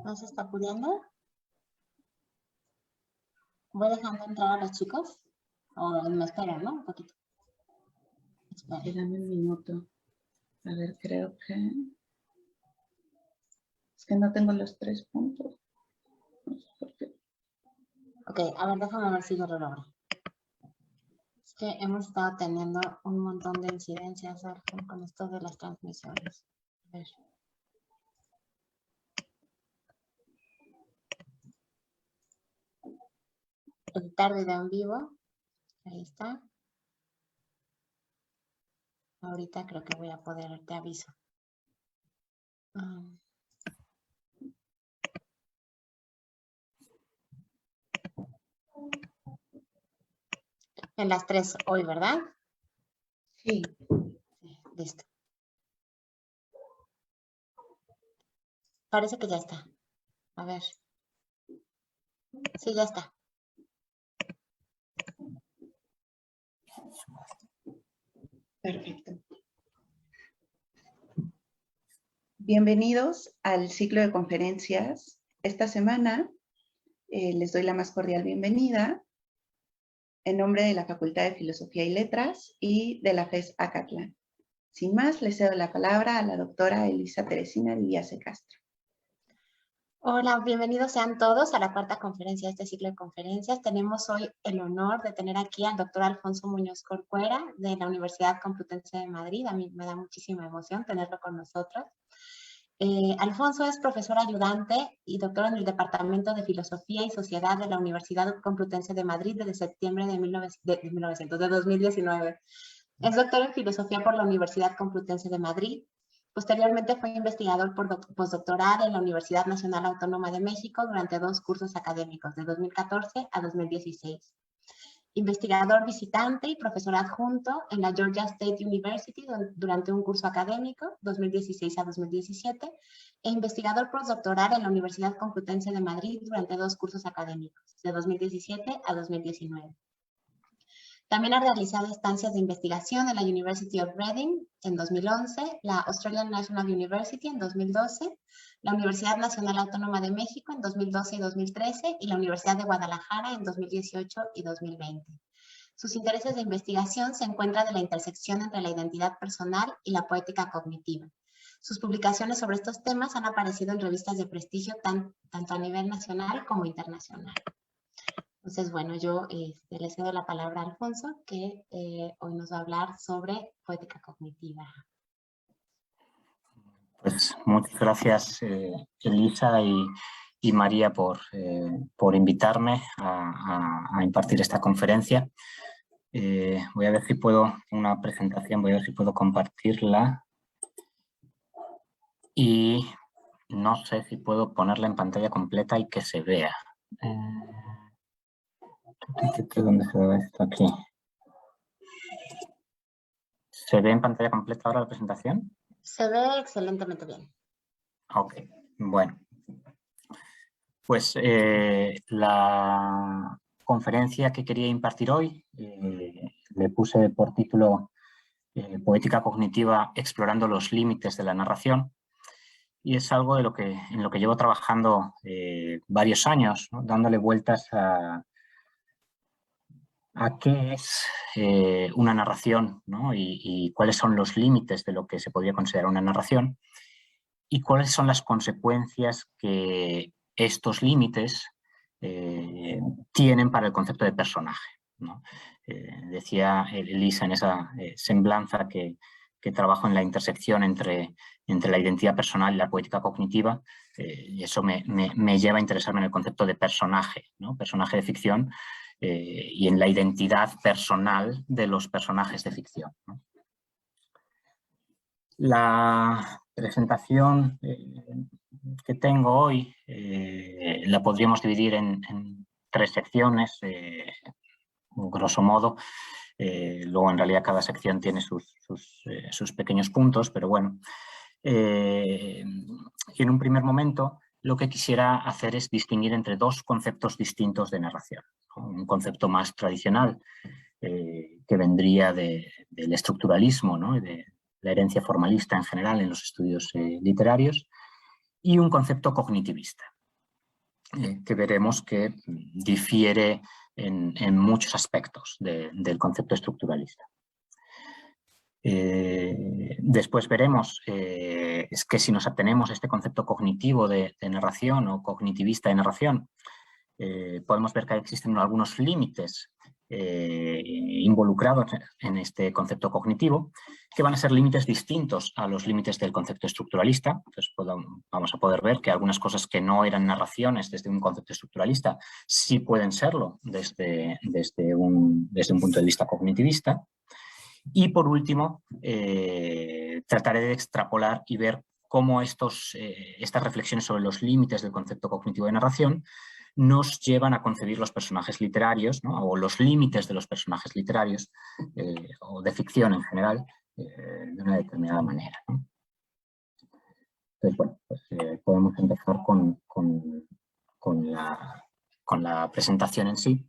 ¿No se está pudiendo? Voy dejando entrar a los chicos. O me esperan, ¿no? Un poquito. Dame un minuto. A ver, creo que... Es que no tengo los 3 puntos. No sé por qué. Ok, a ver, déjame ver si yo lo logro. Es que hemos estado teniendo un montón de incidencias con esto de las transmisiones. A ver. Editar video en vivo. Ahí está. Ahorita creo que voy a poder, te aviso. En las 3 hoy, ¿verdad? Sí. Sí, listo. Parece que ya está. A ver. Sí, ya está. Perfecto. Bienvenidos al ciclo de conferencias. Esta semana les doy la más cordial bienvenida en nombre de la Facultad de Filosofía y Letras y de la FES Acatlán. Sin más, les cedo la palabra a la doctora Elisa Teresina Villase Castro. Hola, bienvenidos sean todos a la cuarta conferencia de este ciclo de conferencias. Tenemos hoy el honor de tener aquí al doctor Alfonso Muñoz Corcuera de la Universidad Complutense de Madrid. A mí me da muchísima emoción tenerlo con nosotros. Alfonso es profesor ayudante y doctor en el Departamento de Filosofía y Sociedad de la Universidad Complutense de Madrid desde septiembre de 2019. Es doctor en Filosofía por la Universidad Complutense de Madrid. Posteriormente fue investigador postdoctoral en la Universidad Nacional Autónoma de México durante 2 cursos académicos, de 2014 a 2016. Investigador visitante y profesor adjunto en la Georgia State University durante un curso académico, 2016 a 2017, e investigador postdoctoral en la Universidad Complutense de Madrid durante 2 cursos académicos, de 2017 a 2019. También ha realizado estancias de investigación en la University of Reading en 2011, la Australian National University en 2012, la Universidad Nacional Autónoma de México en 2012 y 2013 y la Universidad de Guadalajara en 2018 y 2020. Sus intereses de investigación se encuentran en la intersección entre la identidad personal y la poética cognitiva. Sus publicaciones sobre estos temas han aparecido en revistas de prestigio tanto a nivel nacional como internacional. Entonces, bueno, yo le cedo la palabra a Alfonso, que hoy nos va a hablar sobre poética cognitiva. Pues muchas gracias, Elisa y María, por invitarme a impartir esta conferencia. Voy a ver si puedo, una presentación, voy a ver si puedo compartirla. Y no sé si puedo ponerla en pantalla completa y que se vea. ¿Dónde se ve esto? Aquí. ¿Se ve en pantalla completa ahora la presentación? Se ve excelentemente bien. Ok, bueno. Pues la conferencia que quería impartir hoy le puse por título Poética cognitiva explorando los límites de la narración. Y es algo en lo que llevo trabajando varios años, ¿no? Dándole vueltas a qué es una narración, ¿no? y cuáles son los límites de lo que se podría considerar una narración y cuáles son las consecuencias que estos límites tienen para el concepto de personaje, ¿no? Decía Elisa en esa semblanza que trabajo en la intersección entre la identidad personal y la poética cognitiva, y eso me lleva a interesarme en el concepto de personaje, ¿no? Personaje de ficción, y en la identidad personal de los personajes de ficción, ¿no? La presentación que tengo hoy la podríamos dividir en 3 secciones, grosso modo. Luego, en realidad, cada sección tiene sus pequeños puntos, pero bueno. Y en un primer momento, lo que quisiera hacer es distinguir entre 2 conceptos distintos de narración, ¿no? Un concepto más tradicional, que vendría del estructuralismo, ¿no? Y de la herencia formalista en general en los estudios literarios, y un concepto cognitivista, que veremos que difiere en muchos aspectos del concepto estructuralista. Después veremos es que si nos atenemos a este concepto cognitivo de narración o cognitivista de narración, podemos ver que existen algunos límites involucrados en este concepto cognitivo, que van a ser límites distintos a los límites del concepto estructuralista. Entonces vamos a poder ver que algunas cosas que no eran narraciones desde un concepto estructuralista sí pueden serlo desde un punto de vista cognitivista. Y por último, trataré de extrapolar y ver cómo estas reflexiones sobre los límites del concepto cognitivo de narración nos llevan a concebir los personajes literarios, ¿no? O los límites de los personajes literarios o de ficción en general de una determinada manera, ¿no? Entonces, bueno, pues, podemos empezar con la presentación en sí,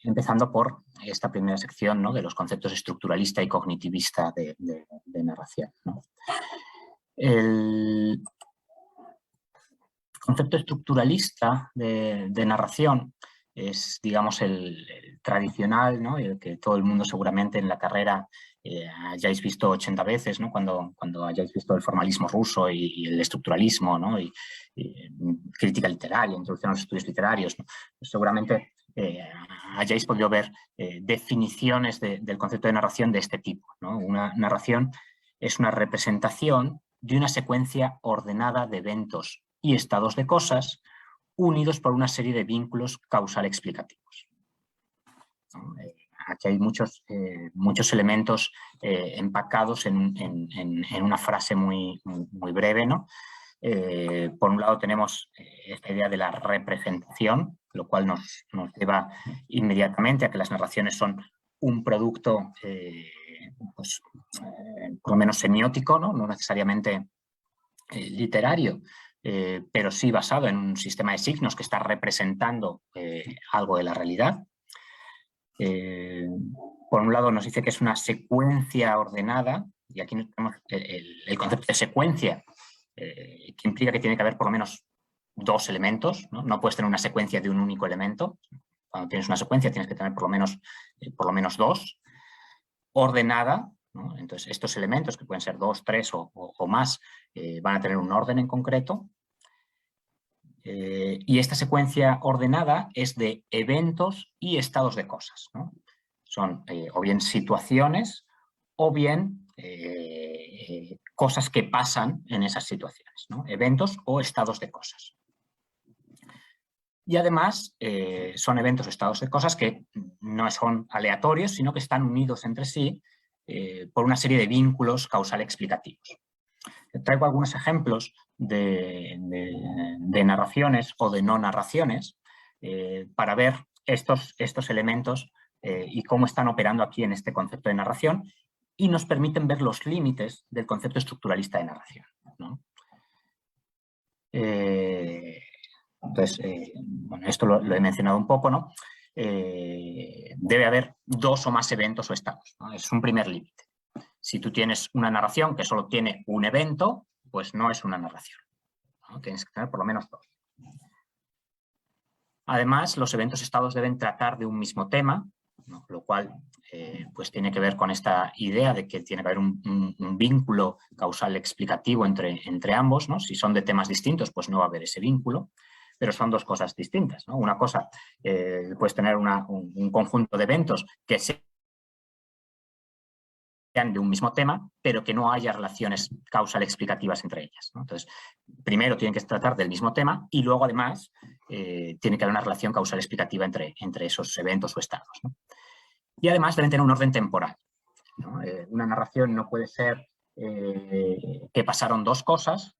empezando por esta primera sección, ¿no? De los conceptos estructuralista y cognitivista de narración, ¿no? El concepto estructuralista de narración es, digamos, el tradicional, ¿no? El que todo el mundo seguramente en la carrera hayáis visto 80 veces, ¿no? Cuando hayáis visto el formalismo ruso y el estructuralismo, ¿no? y crítica literaria, introducción a los estudios literarios, ¿no? Pues seguramente hayáis podido ver definiciones del concepto de narración de este tipo, ¿no? Una narración es una representación de una secuencia ordenada de eventos y estados de cosas unidos por una serie de vínculos causal-explicativos. Aquí hay muchos elementos empacados en una frase muy breve, ¿no? Por un lado tenemos esta idea de la representación, lo cual nos lleva inmediatamente a que las narraciones son un producto pues, por lo menos semiótico, ¿no? No necesariamente literario, pero sí basado en un sistema de signos que está representando algo de la realidad. Por un lado nos dice que es una secuencia ordenada, y aquí tenemos el concepto de secuencia, que implica que tiene que haber por lo menos dos elementos, ¿no? No puedes tener una secuencia de un único elemento. Cuando tienes una secuencia tienes que tener por lo menos dos. Ordenada, ¿no? Entonces estos elementos, que pueden ser 2, 3 o más, van a tener un orden en concreto. Y esta secuencia ordenada es de eventos y estados de cosas, ¿no? Son o bien situaciones o bien cosas que pasan en esas situaciones, ¿no? Eventos o estados de cosas. Y además son eventos o estados de cosas que no son aleatorios, sino que están unidos entre sí por una serie de vínculos causal-explicativos. Traigo algunos ejemplos de narraciones o de no narraciones para ver estos elementos y cómo están operando aquí en este concepto de narración, y nos permiten ver los límites del concepto estructuralista de narración, ¿no? Entonces, bueno, esto lo he mencionado un poco, ¿no? Debe haber dos o más eventos o estados, ¿no? Es un primer límite. Si tú tienes una narración que solo tiene un evento, pues no es una narración, ¿no? Tienes que tener por lo menos dos. Además, los eventos estados deben tratar de un mismo tema, ¿no? Lo cual pues tiene que ver con esta idea de que tiene que haber un vínculo causal explicativo entre ambos, ¿no? Si son de temas distintos, pues no va a haber ese vínculo, pero son dos cosas distintas, ¿no? Una cosa, puedes tener un conjunto de eventos que sean de un mismo tema, pero que no haya relaciones causal explicativas entre ellas, ¿no? Entonces, primero tienen que tratar del mismo tema y luego, además, tiene que haber una relación causal explicativa entre esos eventos o estados, ¿no? Y además deben tener un orden temporal, ¿no? Una narración no puede ser que pasaron dos cosas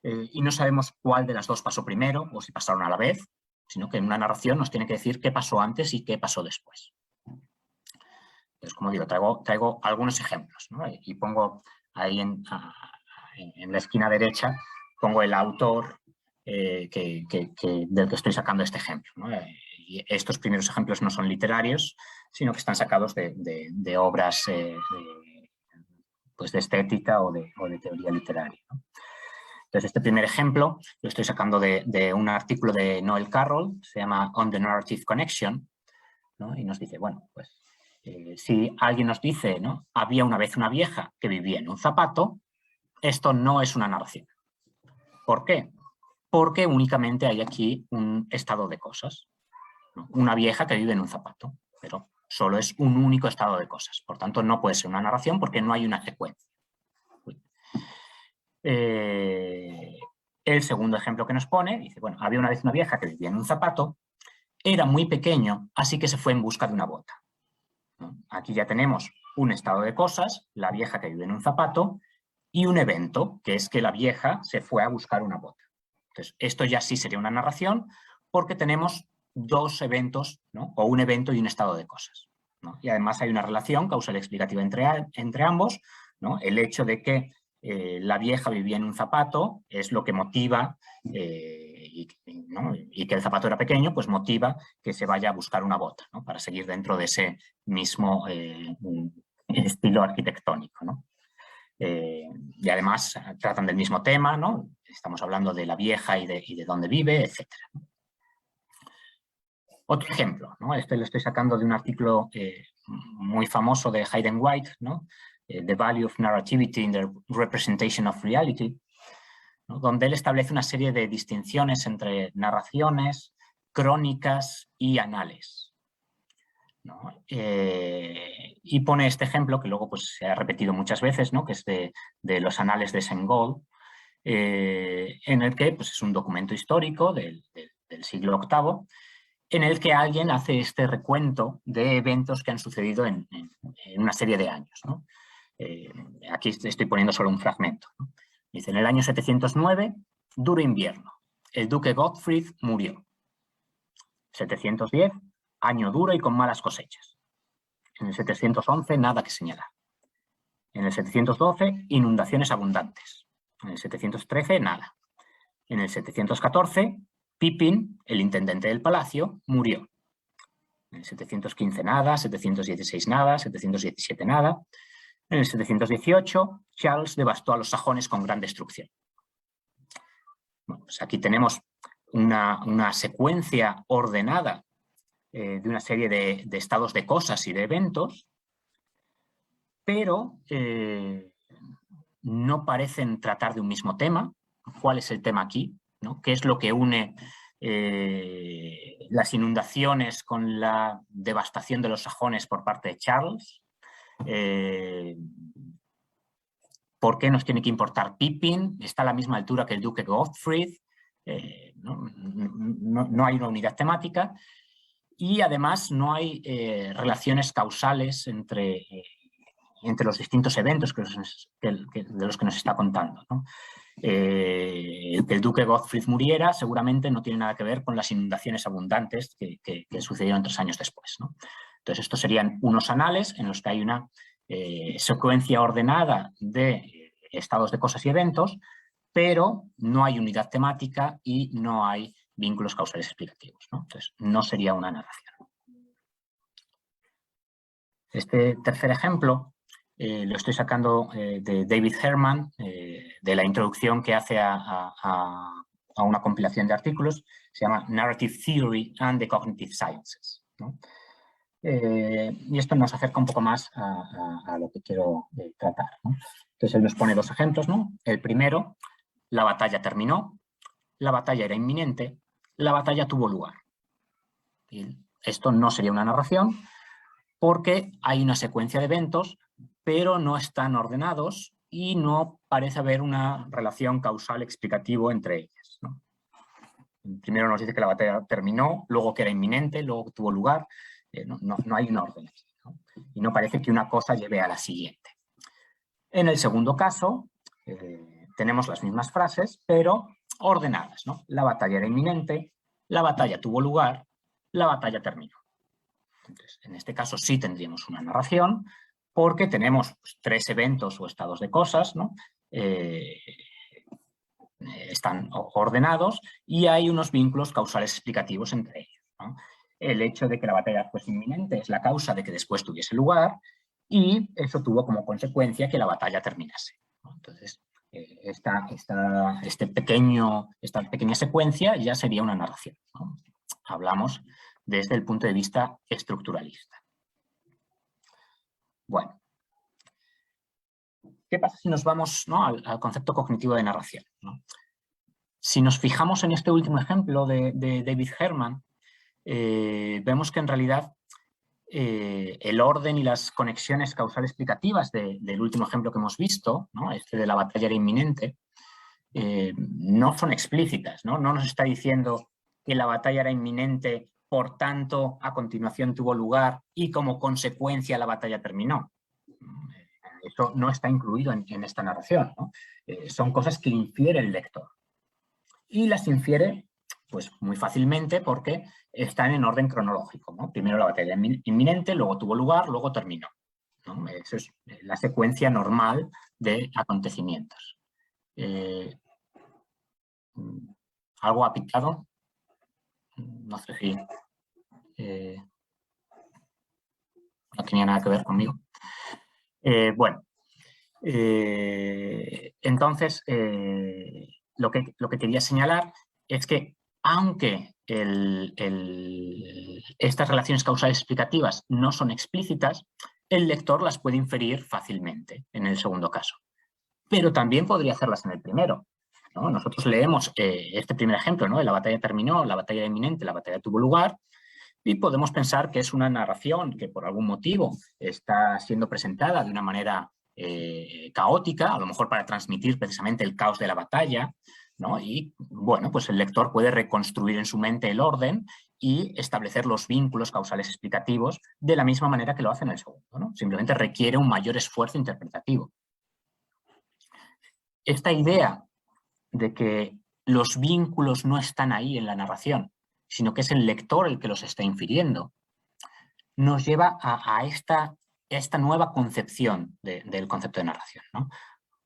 y no sabemos cuál de las dos pasó primero o si pasaron a la vez, sino que en una narración nos tiene que decir qué pasó antes y qué pasó después. Entonces, como digo, traigo algunos ejemplos, ¿no? Y pongo ahí en la esquina derecha, pongo el autor del que estoy sacando este ejemplo, ¿no? Y estos primeros ejemplos no son literarios, sino que están sacados de obras pues de estética o de teoría literaria, ¿no? Entonces, este primer ejemplo lo estoy sacando de un artículo de Noel Carroll, se llama On the Narrative Connection, ¿no? Y nos dice, bueno, pues si alguien nos dice, ¿no? Había una vez una vieja que vivía en un zapato, esto no es una narración. ¿Por qué? Porque únicamente hay aquí un estado de cosas, ¿no? Una vieja que vive en un zapato, pero solo es un único estado de cosas. Por tanto, no puede ser una narración porque no hay una secuencia. El segundo ejemplo que nos pone, dice, bueno, había una vez una vieja que vivía en un zapato, era muy pequeño, así que se fue en busca de una bota, ¿no? Aquí ya tenemos un estado de cosas, la vieja que vive en un zapato, y un evento, que es que la vieja se fue a buscar una bota. Entonces, esto ya sí sería una narración porque tenemos dos eventos, ¿no? O un evento y un estado de cosas, ¿no? Y además hay una relación causal explicativa entre ambos, ¿no? El hecho de que la vieja vivía en un zapato es lo que motiva, ¿no? Y que el zapato era pequeño, pues motiva que se vaya a buscar una bota, ¿no? Para seguir dentro de ese mismo estilo arquitectónico, ¿no? Y además tratan del mismo tema, ¿no? Estamos hablando de la vieja y de dónde vive, etc. Otro ejemplo, ¿no? Este lo estoy sacando de un artículo muy famoso de Hayden White, ¿no? The Value of Narrativity in the Representation of Reality, ¿no? Donde él establece una serie de distinciones entre narraciones, crónicas y anales, ¿no? Y pone este ejemplo, que luego pues, se ha repetido muchas veces, ¿no? Que es de los anales de Sengol, en el que pues, es un documento histórico del siglo VIII, en el que alguien hace este recuento de eventos que han sucedido en una serie de años, ¿no? Aquí estoy poniendo solo un fragmento, ¿no? Dice, en el año 709, duro invierno, el duque Gottfried murió. 710, año duro y con malas cosechas. En el 711, nada que señalar. En el 712, inundaciones abundantes. En el 713, nada. En el 714, Pippin, el intendente del palacio, murió. En el 715 nada, 716 nada, 717 nada. En el 718, Charles devastó a los sajones con gran destrucción. Bueno, pues aquí tenemos una secuencia ordenada de una serie de estados de cosas y de eventos, pero no parecen tratar de un mismo tema. ¿Cuál es el tema aquí? ¿No? ¿Qué es lo que une las inundaciones con la devastación de los sajones por parte de Charles? ¿Por qué nos tiene que importar Pippin? ¿Está a la misma altura que el duque Gottfried? No hay una unidad temática y además no hay relaciones causales entre los distintos eventos de los que nos está contando, ¿no? Que el duque Gottfried muriera seguramente no tiene nada que ver con las inundaciones abundantes que sucedieron 3 años después, ¿no? Entonces, estos serían unos anales en los que hay una secuencia ordenada de estados de cosas y eventos, pero no hay unidad temática y no hay vínculos causales explicativos, ¿no? Entonces, no sería una narración. Este tercer ejemplo lo estoy sacando de David Herman, de la introducción que hace a una compilación de artículos, se llama Narrative Theory and the Cognitive Sciences, ¿no? Y esto nos acerca un poco más a lo que quiero tratar, ¿no? Entonces él nos pone 2 ejemplos, ¿no? El primero, la batalla terminó, la batalla era inminente, la batalla tuvo lugar. Y esto no sería una narración porque hay una secuencia de eventos, pero no están ordenados y no parece haber una relación causal explicativa entre ellas, ¿no? Primero nos dice que la batalla terminó, luego que era inminente, luego que tuvo lugar. No hay un orden aquí, ¿no? Y no parece que una cosa lleve a la siguiente. En el segundo caso, tenemos las mismas frases, pero ordenadas, ¿no? La batalla era inminente, la batalla tuvo lugar, la batalla terminó. Entonces, en este caso sí tendríamos una narración, porque tenemos pues, 3 eventos o estados de cosas, ¿no? Están ordenados y hay unos vínculos causales explicativos entre ellos, ¿no? El hecho de que la batalla fuese inminente es la causa de que después tuviese lugar y eso tuvo como consecuencia que la batalla terminase, ¿no? Entonces, esta pequeña secuencia ya sería una narración, ¿no? Hablamos desde el punto de vista estructuralista. Bueno, ¿qué pasa si nos vamos, ¿no?, al concepto cognitivo de narración, ¿no? Si nos fijamos en este último ejemplo de David Herman, vemos que en realidad el orden y las conexiones causales explicativas del último ejemplo que hemos visto, ¿no?, este de la batalla era inminente, no son explícitas, ¿no? No nos está diciendo que la batalla era inminente, por tanto, a continuación tuvo lugar y como consecuencia la batalla terminó. Eso no está incluido en esta narración, ¿no? Son cosas que infiere el lector. Y las infiere, pues, muy fácilmente porque están en orden cronológico, ¿no? Primero la batalla inminente, luego tuvo lugar, luego terminó, ¿no? Eso es la secuencia normal de acontecimientos. ¿Algo ha picado? No sé si no tenía nada que ver conmigo. Bueno, entonces lo que quería señalar es que aunque estas relaciones causales explicativas no son explícitas, el lector las puede inferir fácilmente en el segundo caso. Pero también podría hacerlas en el primero, ¿no? Nosotros leemos este primer ejemplo, ¿no?, de la batalla terminó, la batalla era inminente, la batalla tuvo lugar, y podemos pensar que es una narración que por algún motivo está siendo presentada de una manera caótica, a lo mejor para transmitir precisamente el caos de la batalla, ¿no? Y bueno, pues el lector puede reconstruir en su mente el orden y establecer los vínculos causales explicativos de la misma manera que lo hace en el segundo, ¿no? Simplemente requiere un mayor esfuerzo interpretativo. Esta idea de que los vínculos no están ahí en la narración, sino que es el lector el que los está infiriendo, nos lleva a esta nueva concepción del concepto de narración, ¿no?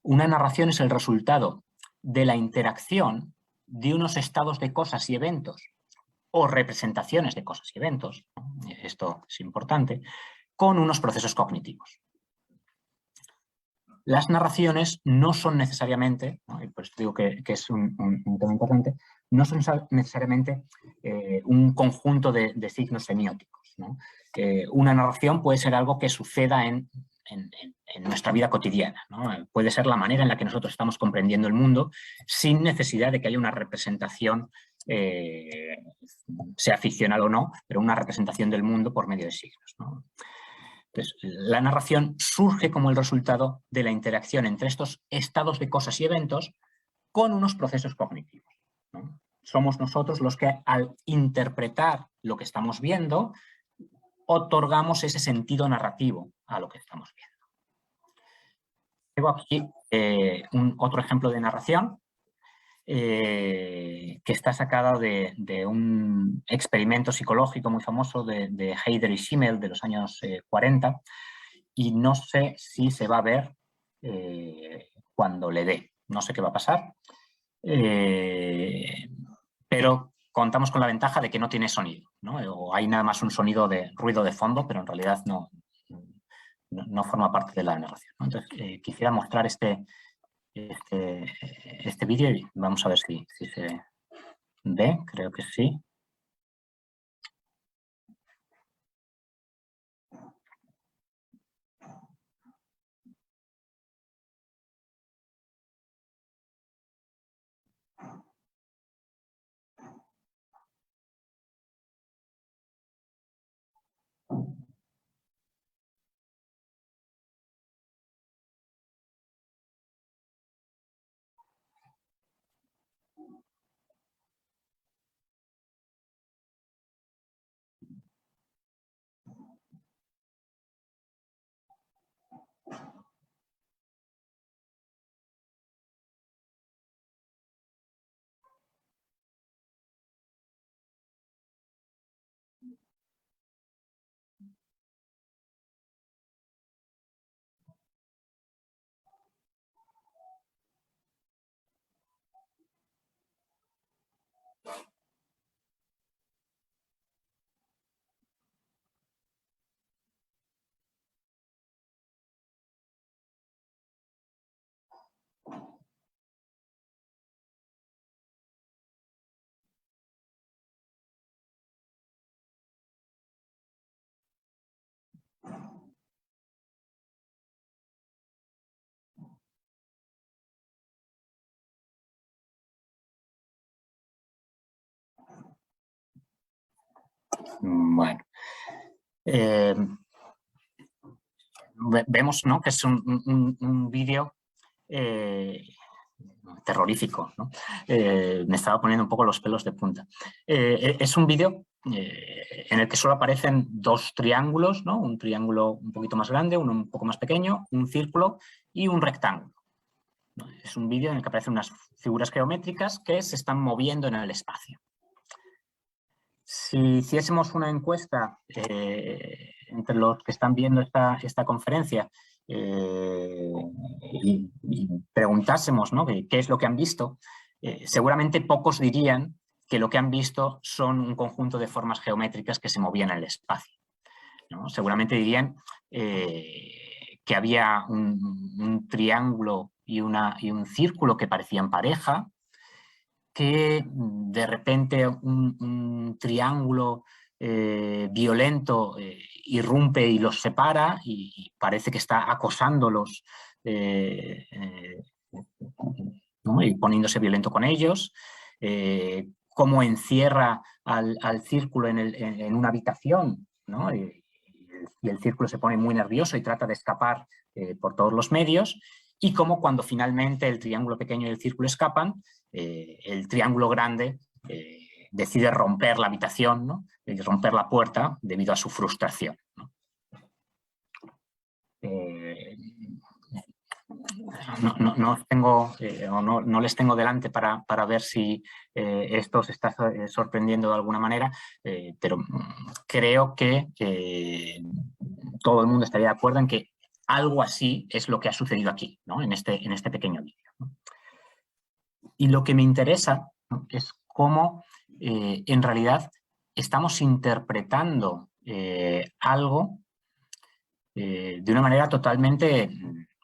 Una narración es el resultado de la interacción de unos estados de cosas y eventos o representaciones de cosas y eventos, ¿no?, esto es importante, con unos procesos cognitivos. Las narraciones no son necesariamente, ¿no?, y por eso digo que es un tema importante, no son necesariamente un conjunto de signos semióticos, ¿no? Una narración puede ser algo que suceda en nuestra vida cotidiana, ¿no? Puede ser la manera en la que nosotros estamos comprendiendo el mundo sin necesidad de que haya una representación, sea ficcional o no, pero una representación del mundo por medio de signos, ¿no? Entonces, la narración surge como el resultado de la interacción entre estos estados de cosas y eventos con unos procesos cognitivos, ¿no? Somos nosotros los que, al interpretar lo que estamos viendo, otorgamos ese sentido narrativo a lo que estamos viendo. Tengo aquí otro ejemplo de narración que está sacado de un experimento psicológico muy famoso de Heider y Schimmel de los años 40, y no sé si se va a ver cuando le dé. No sé qué va a pasar, pero contamos con la ventaja de que no tiene sonido, ¿no? O hay nada más un sonido de ruido de fondo, pero en realidad no forma parte de la narración, ¿no? Entonces, quisiera mostrar este vídeo y vamos a ver si se ve, creo que sí. Bueno. Vemos, ¿no?, que es un vídeo terrorífico, ¿no? Me estaba poniendo un poco los pelos de punta. Es un vídeo en el que solo aparecen dos triángulos, ¿no? Un triángulo un poquito más grande, uno un poco más pequeño, un círculo y un rectángulo. Es un vídeo en el que aparecen unas figuras geométricas que se están moviendo en el espacio. Si hiciésemos una encuesta entre los que están viendo esta conferencia y preguntásemos, ¿no?, qué es lo que han visto, seguramente pocos dirían que lo que han visto son un conjunto de formas geométricas que se movían en el espacio, ¿no? Seguramente dirían que había un triángulo y un círculo que parecían pareja, que de repente un triángulo violento irrumpe y los separa y parece que está acosándolos, ¿no?, y poniéndose violento con ellos, cómo encierra al círculo en una habitación, ¿no?, y el círculo se pone muy nervioso y trata de escapar por todos los medios, y cómo cuando finalmente el triángulo pequeño y el círculo escapan, el triángulo grande decide romper la habitación, ¿no?, y romper la puerta debido a su frustración, ¿no? No les tengo delante para ver si esto os está sorprendiendo de alguna manera, pero creo que todo el mundo estaría de acuerdo en que algo así es lo que ha sucedido aquí, ¿no?, en este pequeño vídeo, ¿no? Y lo que me interesa, ¿no?, es cómo en realidad estamos interpretando algo de una manera totalmente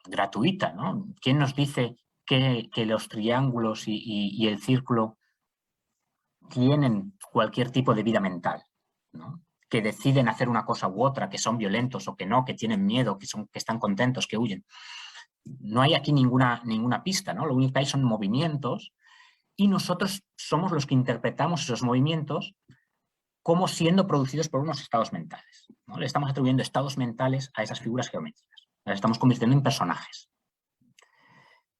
gratuita, ¿no? ¿Quién nos dice que los triángulos y el círculo tienen cualquier tipo de vida mental, ¿no?, que deciden hacer una cosa u otra, que son violentos o que no, que tienen miedo, que están contentos, que huyen? No hay aquí ninguna pista, ¿no? Lo único que hay son movimientos y nosotros somos los que interpretamos esos movimientos como siendo producidos por unos estados mentales, ¿no? Le estamos atribuyendo estados mentales a esas figuras geométricas, las estamos convirtiendo en personajes.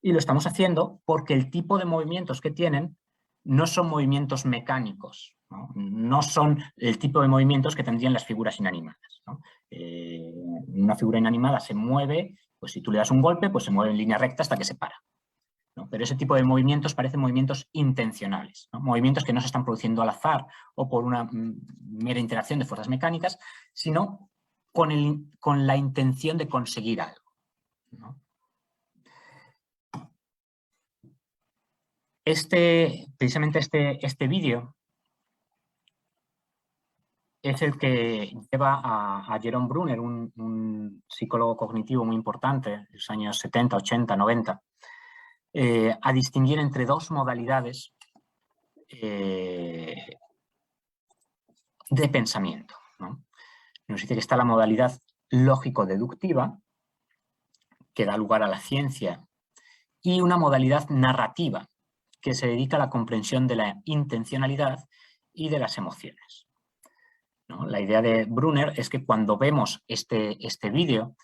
Y lo estamos haciendo porque el tipo de movimientos que tienen no son movimientos mecánicos, ¿no? No son el tipo de movimientos que tendrían las figuras inanimadas, ¿no? Una figura inanimada se mueve, pues si tú le das un golpe, pues se mueve en línea recta hasta que se para, ¿no? Pero ese tipo de movimientos parecen movimientos intencionales, ¿no? Movimientos que no se están produciendo al azar o por una mera interacción de fuerzas mecánicas, sino con la intención de conseguir algo, ¿no? Precisamente este vídeo es el que lleva a Jerome Bruner, un psicólogo cognitivo muy importante en los años 70, 80, 90, a distinguir entre dos modalidades de pensamiento, ¿no? Nos dice que está la modalidad lógico-deductiva, que da lugar a la ciencia, y una modalidad narrativa, que se dedica a la comprensión de la intencionalidad y de las emociones, ¿no? La idea de Bruner es que cuando vemos este vídeo,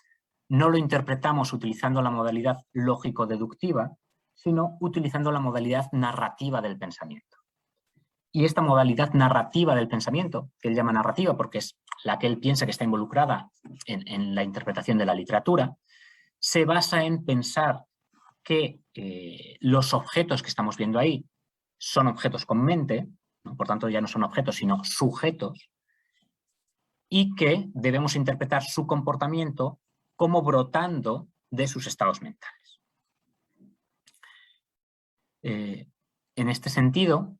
no lo interpretamos utilizando la modalidad lógico-deductiva, sino utilizando la modalidad narrativa del pensamiento. Y esta modalidad narrativa del pensamiento, que él llama narrativa porque es la que él piensa que está involucrada en la interpretación de la literatura, se basa en pensar que los objetos que estamos viendo ahí son objetos con mente, ¿no? Por tanto ya no son objetos sino sujetos, y que debemos interpretar su comportamiento como brotando de sus estados mentales. En este sentido,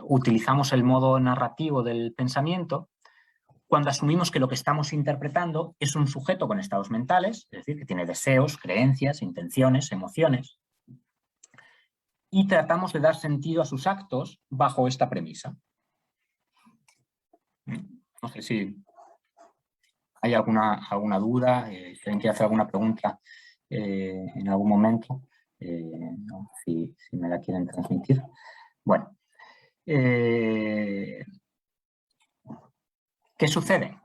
utilizamos el modo narrativo del pensamiento cuando asumimos que lo que estamos interpretando es un sujeto con estados mentales, es decir, que tiene deseos, creencias, intenciones, emociones, y tratamos de dar sentido a sus actos bajo esta premisa. No sé si hay alguna duda, si alguien quiere hacer alguna pregunta en algún momento, no, si me la quieren transmitir. Bueno, ¿Qué sucede?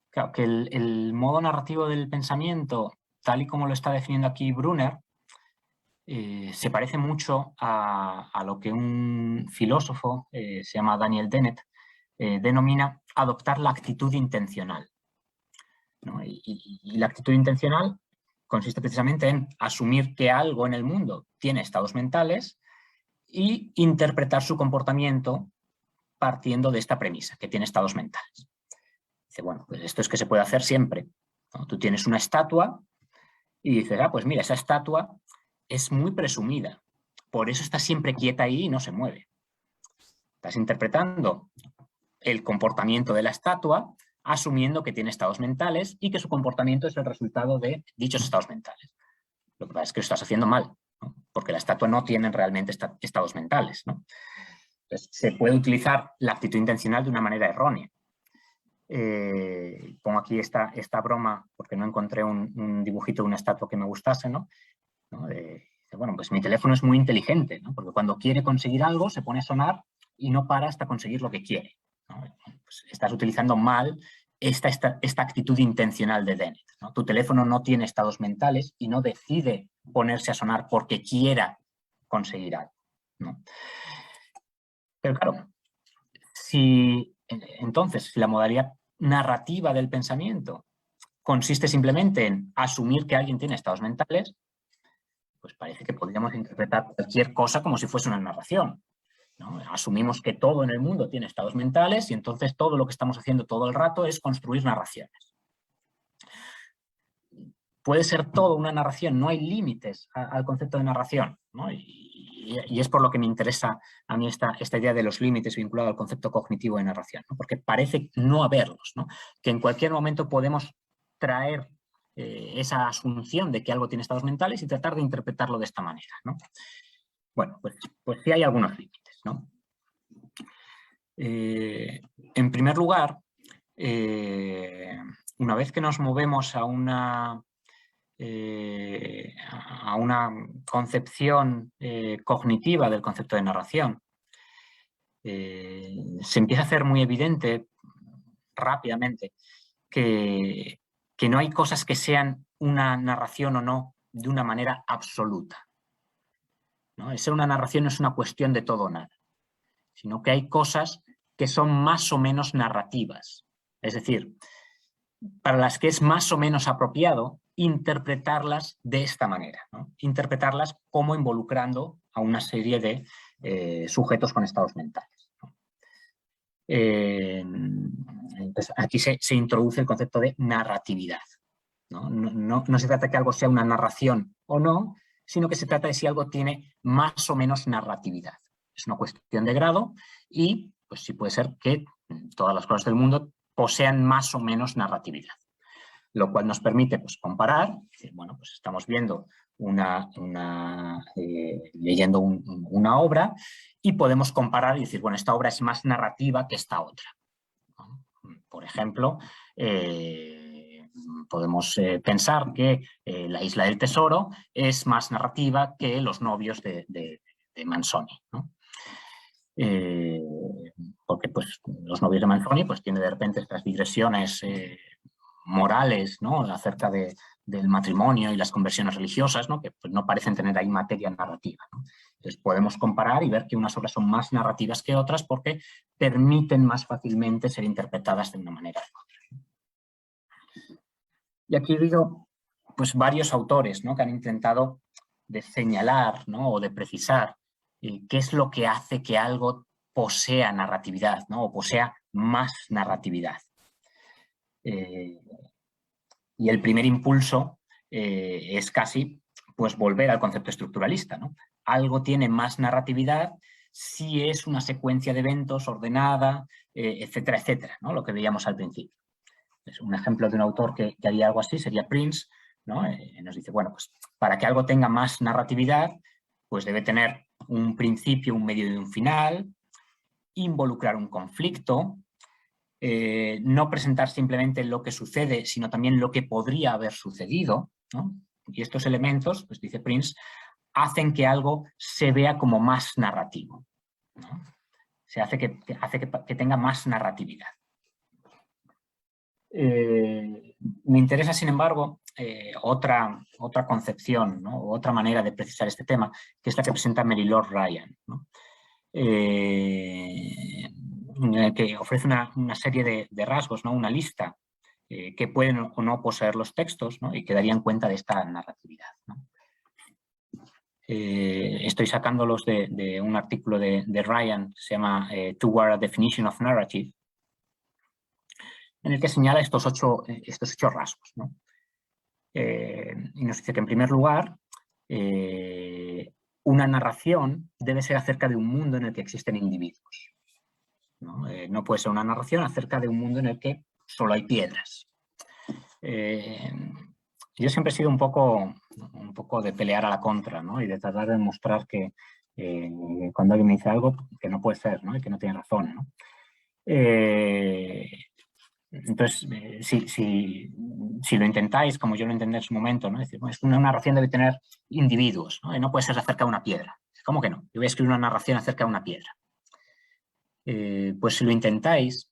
Claro, que el modo narrativo del pensamiento, tal y como lo está definiendo aquí Brunner, se parece mucho a lo que un filósofo, se llama Daniel Dennett, denomina adoptar la actitud intencional, ¿no? Y la actitud intencional consiste precisamente en asumir que algo en el mundo tiene estados mentales y interpretar su comportamiento partiendo de esta premisa, que tiene estados mentales. Dice, bueno, pues esto es que se puede hacer siempre, ¿no? Tú tienes una estatua y dices, ah, pues mira, esa estatua es muy presumida, por eso está siempre quieta ahí y no se mueve. Estás interpretando el comportamiento de la estatua asumiendo que tiene estados mentales y que su comportamiento es el resultado de dichos estados mentales. Lo que pasa es que lo estás haciendo mal, ¿no? Porque la estatua no tiene realmente estados mentales, ¿no? Entonces, se puede utilizar la actitud intencional de una manera errónea. Pongo aquí esta broma porque no encontré un dibujito de una estatua que me gustase, ¿no? Bueno, pues mi teléfono es muy inteligente, ¿no? Porque cuando quiere conseguir algo se pone a sonar y no para hasta conseguir lo que quiere, ¿no? Pues estás utilizando mal esta actitud intencional de Dennett, ¿no? Tu teléfono no tiene estados mentales y no decide ponerse a sonar porque quiera conseguir algo, ¿no? Pero claro, entonces, si la modalidad narrativa del pensamiento consiste simplemente en asumir que alguien tiene estados mentales, pues parece que podríamos interpretar cualquier cosa como si fuese una narración, ¿no? Asumimos que todo en el mundo tiene estados mentales y entonces todo lo que estamos haciendo todo el rato es construir narraciones. Puede ser todo una narración, no hay límites al concepto de narración, ¿no? Y es por lo que me interesa a mí esta idea de los límites vinculado al concepto cognitivo de narración, ¿no? Porque parece no haberlos, ¿no? Que en cualquier momento podemos traer esa asunción de que algo tiene estados mentales y tratar de interpretarlo de esta manera, ¿no? Bueno, pues sí hay algunos límites, ¿no? En primer lugar, una vez que nos movemos a una concepción cognitiva del concepto de narración, se empieza a hacer muy evidente rápidamente que no hay cosas que sean una narración o no de una manera absoluta, ¿no? Ser una narración no es una cuestión de todo o nada, sino que hay cosas que son más o menos narrativas. Es decir, para las que es más o menos apropiado interpretarlas de esta manera, ¿no? Interpretarlas como involucrando a una serie de sujetos con estados mentales, ¿no? Entonces, aquí se introduce el concepto de narratividad, ¿no? No se trata de que algo sea una narración o no, sino que se trata de si algo tiene más o menos narratividad. Es una cuestión de grado y pues sí puede ser que todas las cosas del mundo posean más o menos narratividad, lo cual nos permite pues, comparar, decir, bueno, pues estamos viendo leyendo una obra y podemos comparar y decir, bueno, esta obra es más narrativa que esta otra, ¿no? Por ejemplo, podemos pensar que La isla del tesoro es más narrativa que Los novios de Manzoni, ¿no? Porque pues, Los novios de Manzoni pues, tiene de repente estas digresiones morales, ¿no? Acerca del matrimonio y las conversiones religiosas, ¿no? Que pues, no parecen tener ahí materia narrativa, ¿no? Entonces podemos comparar y ver que unas obras son más narrativas que otras porque permiten más fácilmente ser interpretadas de una manera u otra. Y aquí he oído pues, varios autores, ¿no? Que han intentado de señalar, ¿no? O de precisar qué es lo que hace que algo posea narratividad, ¿no? O posea más narratividad. Y el primer impulso es casi pues, volver al concepto estructuralista, ¿no? Algo tiene más narratividad si es una secuencia de eventos ordenada, etcétera, etcétera, ¿no? Lo que veíamos al principio. Entonces, un ejemplo de un autor que haría algo así sería Prince, ¿no? Nos dice, bueno, pues para que algo tenga más narratividad, pues debe tener un principio, un medio y un final, involucrar un conflicto, no presentar simplemente lo que sucede, sino también lo que podría haber sucedido, ¿no? Y estos elementos, pues dice Prince, hacen que algo se vea como más narrativo, ¿no? Se hace que tenga más narratividad. Me interesa, sin embargo, otra concepción, ¿no? Otra manera de precisar este tema, que es la que presenta Mary-Lord Ryan, ¿no? Que ofrece una serie de rasgos, ¿no? Una lista que pueden o no poseer los textos, ¿no? Y que darían cuenta de esta narratividad, ¿no? Estoy sacándolos de un artículo de Ryan que se llama Toward a Definition of Narrative, en el que señala estos ocho rasgos, ¿no? Y nos dice que, en primer lugar, una narración debe ser acerca de un mundo en el que existen individuos, ¿no? No puede ser una narración acerca de un mundo en el que solo hay piedras. Yo siempre he sido un poco de pelear a la contra, ¿no? Y de tratar de demostrar que cuando alguien me dice algo, que no puede ser, ¿no? Y que no tiene razón, ¿no? Entonces, si lo intentáis, como yo lo intenté en su momento, ¿no? Es decir, bueno, una narración debe tener individuos, ¿no? Y no puede ser acerca de una piedra. ¿Cómo que no? Yo voy a escribir una narración acerca de una piedra. Pues si lo intentáis,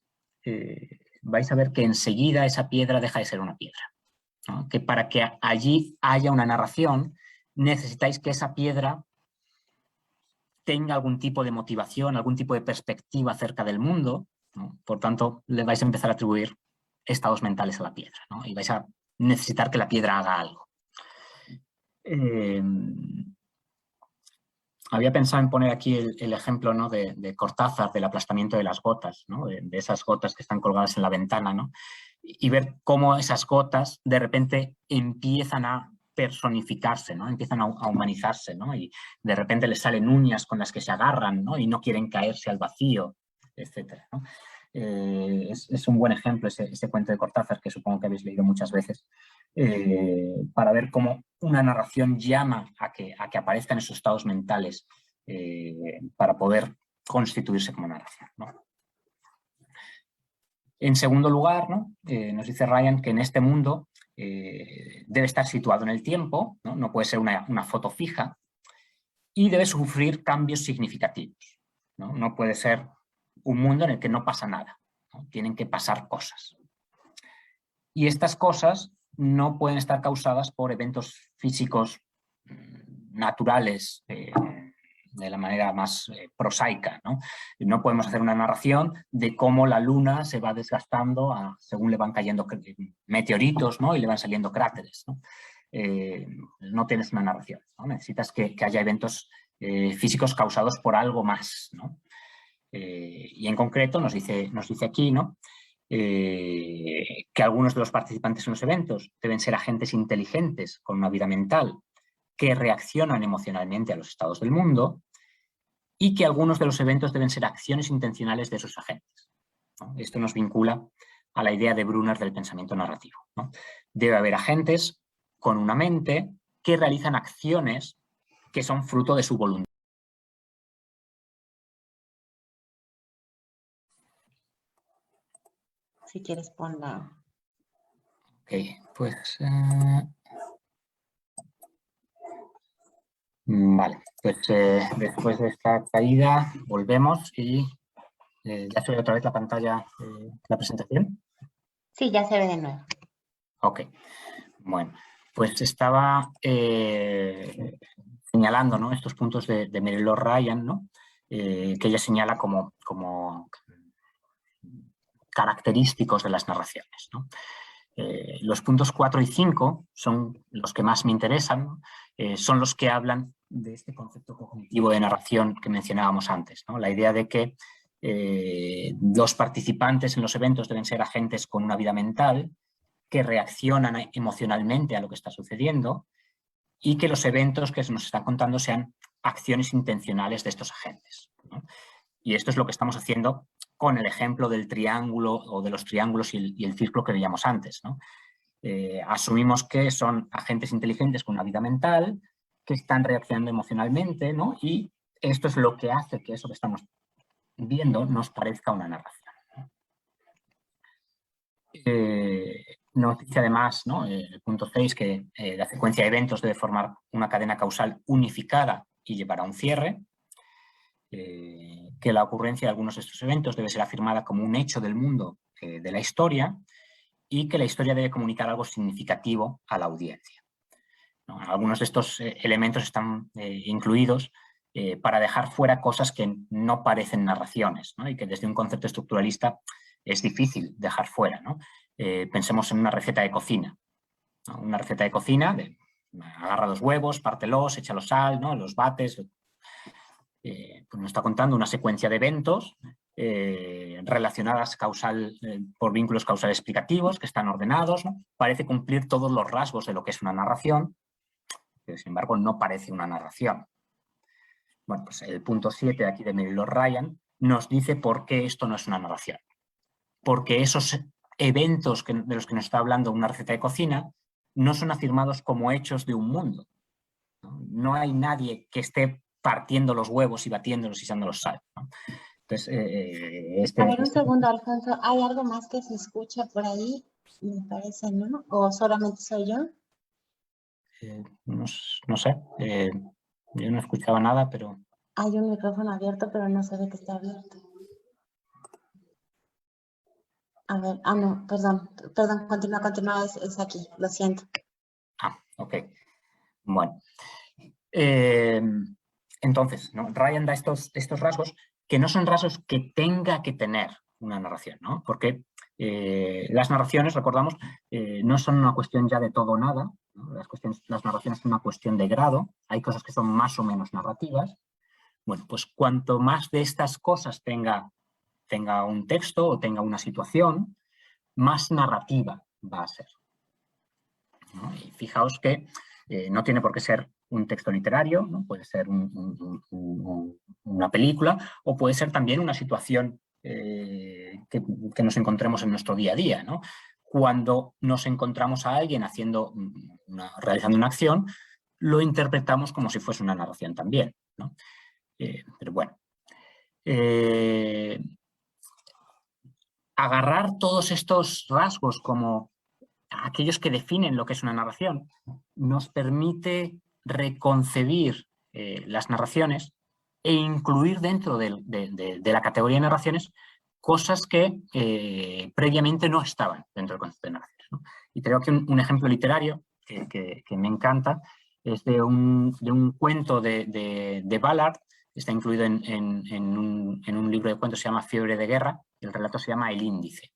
vais a ver que enseguida esa piedra deja de ser una piedra, ¿no? Que para que allí haya una narración, necesitáis que esa piedra tenga algún tipo de motivación, algún tipo de perspectiva acerca del mundo, ¿no? Por tanto, le vais a empezar a atribuir estados mentales a la piedra, ¿no? Y vais a necesitar que la piedra haga algo. Había pensado en poner aquí el ejemplo, ¿no? de Cortázar, del aplastamiento de las gotas, ¿no? de esas gotas que están colgadas en la ventana, ¿no? Y ver cómo esas gotas de repente empiezan a personificarse, ¿no? Empiezan a humanizarse, ¿no? Y de repente les salen uñas con las que se agarran, ¿no? Y no quieren caerse al vacío, etcétera, ¿no? Es un buen ejemplo ese cuento de Cortázar, que supongo que habéis leído muchas veces, para ver cómo una narración llama a que aparezcan esos estados mentales para poder constituirse como narración, ¿no? En segundo lugar, ¿no? Nos dice Ryan que en este mundo debe estar situado en el tiempo, ¿no? No puede ser una foto fija, y debe sufrir cambios significativos, ¿no? No puede ser un mundo en el que no pasa nada, ¿no? Tienen que pasar cosas. Y estas cosas no pueden estar causadas por eventos físicos naturales, de la manera más prosaica, ¿no? No podemos hacer una narración de cómo la luna se va desgastando según le van cayendo meteoritos, ¿no? Y le van saliendo cráteres, ¿no? No tienes una narración, ¿no? Necesitas que haya eventos físicos causados por algo más, ¿no? Y en concreto nos dice aquí, ¿no? Que algunos de los participantes en los eventos deben ser agentes inteligentes con una vida mental que reaccionan emocionalmente a los estados del mundo, y que algunos de los eventos deben ser acciones intencionales de esos agentes, ¿no? Esto nos vincula a la idea de Brunner del pensamiento narrativo, ¿no? Debe haber agentes con una mente que realizan acciones que son fruto de su voluntad. Si quieres ponla. Ok, pues... Vale, pues después de esta caída volvemos y ya se ve otra vez la pantalla de la presentación. Sí, ya se ve de nuevo. Ok, bueno, pues estaba señalando, ¿no? Estos puntos de Mary-Lord Ryan, ¿no? Que ella señala como característicos de las narraciones, ¿no? Los puntos 4 y 5 son los que más me interesan, ¿no? Son los que hablan de este concepto cognitivo de narración que mencionábamos antes, ¿no? La idea de que los participantes en los eventos deben ser agentes con una vida mental que reaccionan emocionalmente a lo que está sucediendo, y que los eventos que nos están contando sean acciones intencionales de estos agentes, ¿no? Y esto es lo que estamos haciendo con el ejemplo del triángulo o de los triángulos y el círculo que veíamos antes, ¿no? Asumimos que son agentes inteligentes con una vida mental que están reaccionando emocionalmente, ¿no? Y esto es lo que hace que eso que estamos viendo nos parezca una narración, ¿no? Nos dice además, ¿no? El punto 6, que la secuencia de eventos debe formar una cadena causal unificada y llevar a un cierre, que la ocurrencia de algunos de estos eventos debe ser afirmada como un hecho del mundo de la historia, y que la historia debe comunicar algo significativo a la audiencia, ¿no? Algunos de estos elementos están incluidos para dejar fuera cosas que no parecen narraciones, ¿no? Y que desde un concepto estructuralista es difícil dejar fuera, ¿no? Pensemos en una receta de cocina, ¿no? Una receta de cocina, agarra los huevos, pártelos, échalo sal, ¿no? Los bates. Pues nos está contando una secuencia de eventos relacionadas por vínculos causales explicativos que están ordenados, ¿no? Parece cumplir todos los rasgos de lo que es una narración, pero sin embargo no parece una narración. Bueno, pues el punto 7 aquí de Mary Lord Ryan nos dice por qué esto no es una narración. Porque esos eventos de los que nos está hablando una receta de cocina no son afirmados como hechos de un mundo. No hay nadie que esté partiendo los huevos y batiéndolos y echándolos sal, ¿no? Entonces, A ver, un segundo, Alfonso. ¿Hay algo más que se escucha por ahí? Me parece, ¿no? ¿O solamente soy yo? no sé. Yo no escuchaba nada, pero... Hay un micrófono abierto, pero no se ve que está abierto. A ver, no, perdón, continúa, es aquí, lo siento. Ok. Bueno. Entonces, ¿no? Ryan da estos rasgos que no son rasgos que tenga que tener una narración, ¿no? Porque las narraciones, recordamos, no son una cuestión ya de todo o nada, ¿no? Las narraciones son una cuestión de grado, hay cosas que son más o menos narrativas. Bueno, pues cuanto más de estas cosas tenga un texto o tenga una situación, más narrativa va a ser, ¿no? Y fijaos que no tiene por qué ser un texto literario, ¿no? Puede ser una película o puede ser también una situación que nos encontremos en nuestro día a día, ¿no? Cuando nos encontramos a alguien realizando una acción, lo interpretamos como si fuese una narración también, ¿no? Pero bueno. Agarrar todos estos rasgos como aquellos que definen lo que es una narración, nos permite reconcebir las narraciones e incluir dentro de la categoría de narraciones cosas que previamente no estaban dentro del concepto de narraciones, ¿no? Y creo que un ejemplo literario que me encanta es de un cuento de Ballard, está incluido en un libro de cuentos que se llama Fiebre de Guerra, y el relato se llama El Índice.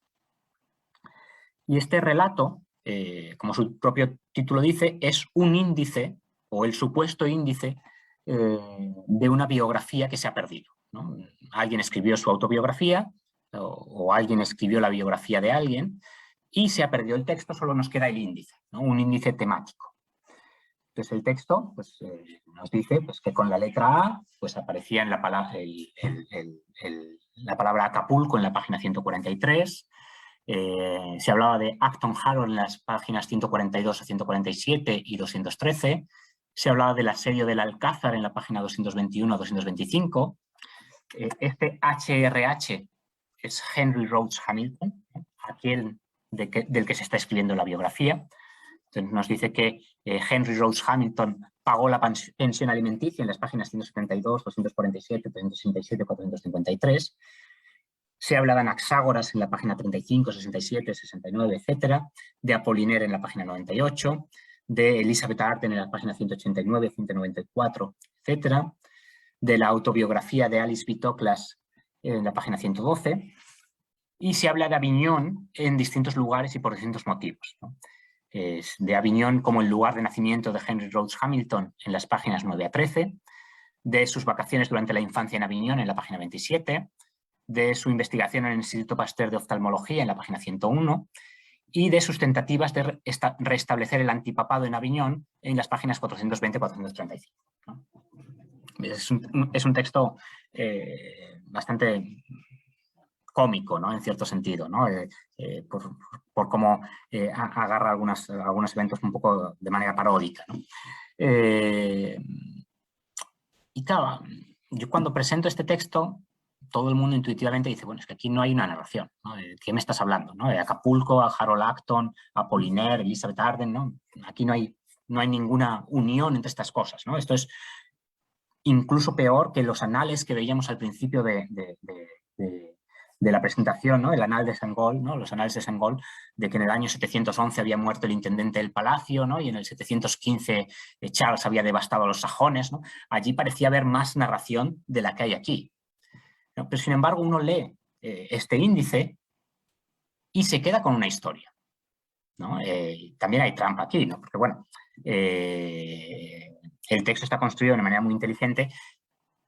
Y este relato, como su propio título dice, es un índice o el supuesto índice de una biografía que se ha perdido, ¿no? Alguien escribió su autobiografía o alguien escribió la biografía de alguien y se ha perdido el texto, solo nos queda el índice, ¿no? Un índice temático. Entonces el texto pues, nos dice pues, que con la letra A pues, aparecía en la palabra Acapulco en la página 143, se hablaba de Acton Harrow en las páginas 142 a 147 y 213, se hablaba del asedio del Alcázar en la página 221 a 225, este HRH es Henry Rhodes Hamilton, aquel del que se está escribiendo la biografía. Entonces nos dice que Henry Rhodes Hamilton pagó la pensión alimenticia en las páginas 172, 247, 367, 453. Se habla de Anaxágoras en la página 35, 67, 69, etc. De Apollinaire en la página 98, de Elizabeth Arden en la página 189, 194, etc. De la autobiografía de Alice B. Toklas en la página 112. Y se habla de Aviñón en distintos lugares y por distintos motivos, ¿no? De Aviñón como el lugar de nacimiento de Henry Rhodes Hamilton en las páginas 9 a 13, de sus vacaciones durante la infancia en Aviñón en la página 27, de su investigación en el Instituto Pasteur de Oftalmología en la página 101 y de sus tentativas de restablecer el antipapado en Aviñón en las páginas 420-435, ¿no? Es un texto bastante cómico, ¿no? En cierto sentido, ¿no? Por cómo agarra algunos eventos un poco de manera paródica, ¿no? Y claro, yo cuando presento este texto, todo el mundo intuitivamente dice, bueno, es que aquí no hay una narración, ¿no? ¿De qué me estás hablando, ¿no? De Acapulco, a Harold Acton, a Apollinaire, Elizabeth Arden, ¿no? Aquí no hay ninguna unión entre estas cosas, ¿no? Esto es incluso peor que los anales que veíamos al principio de de la presentación, ¿no? El Anal de Saint-Gall, ¿no? Los Anales de Saint-Gall, de que en el año 711 había muerto el intendente del palacio, ¿no? Y en el 715 Charles había devastado a los sajones, ¿no? Allí parecía haber más narración de la que hay aquí, ¿no? Pero sin embargo uno lee este índice y se queda con una historia, ¿no? También hay trampa aquí, ¿no? Porque, bueno, el texto está construido de una manera muy inteligente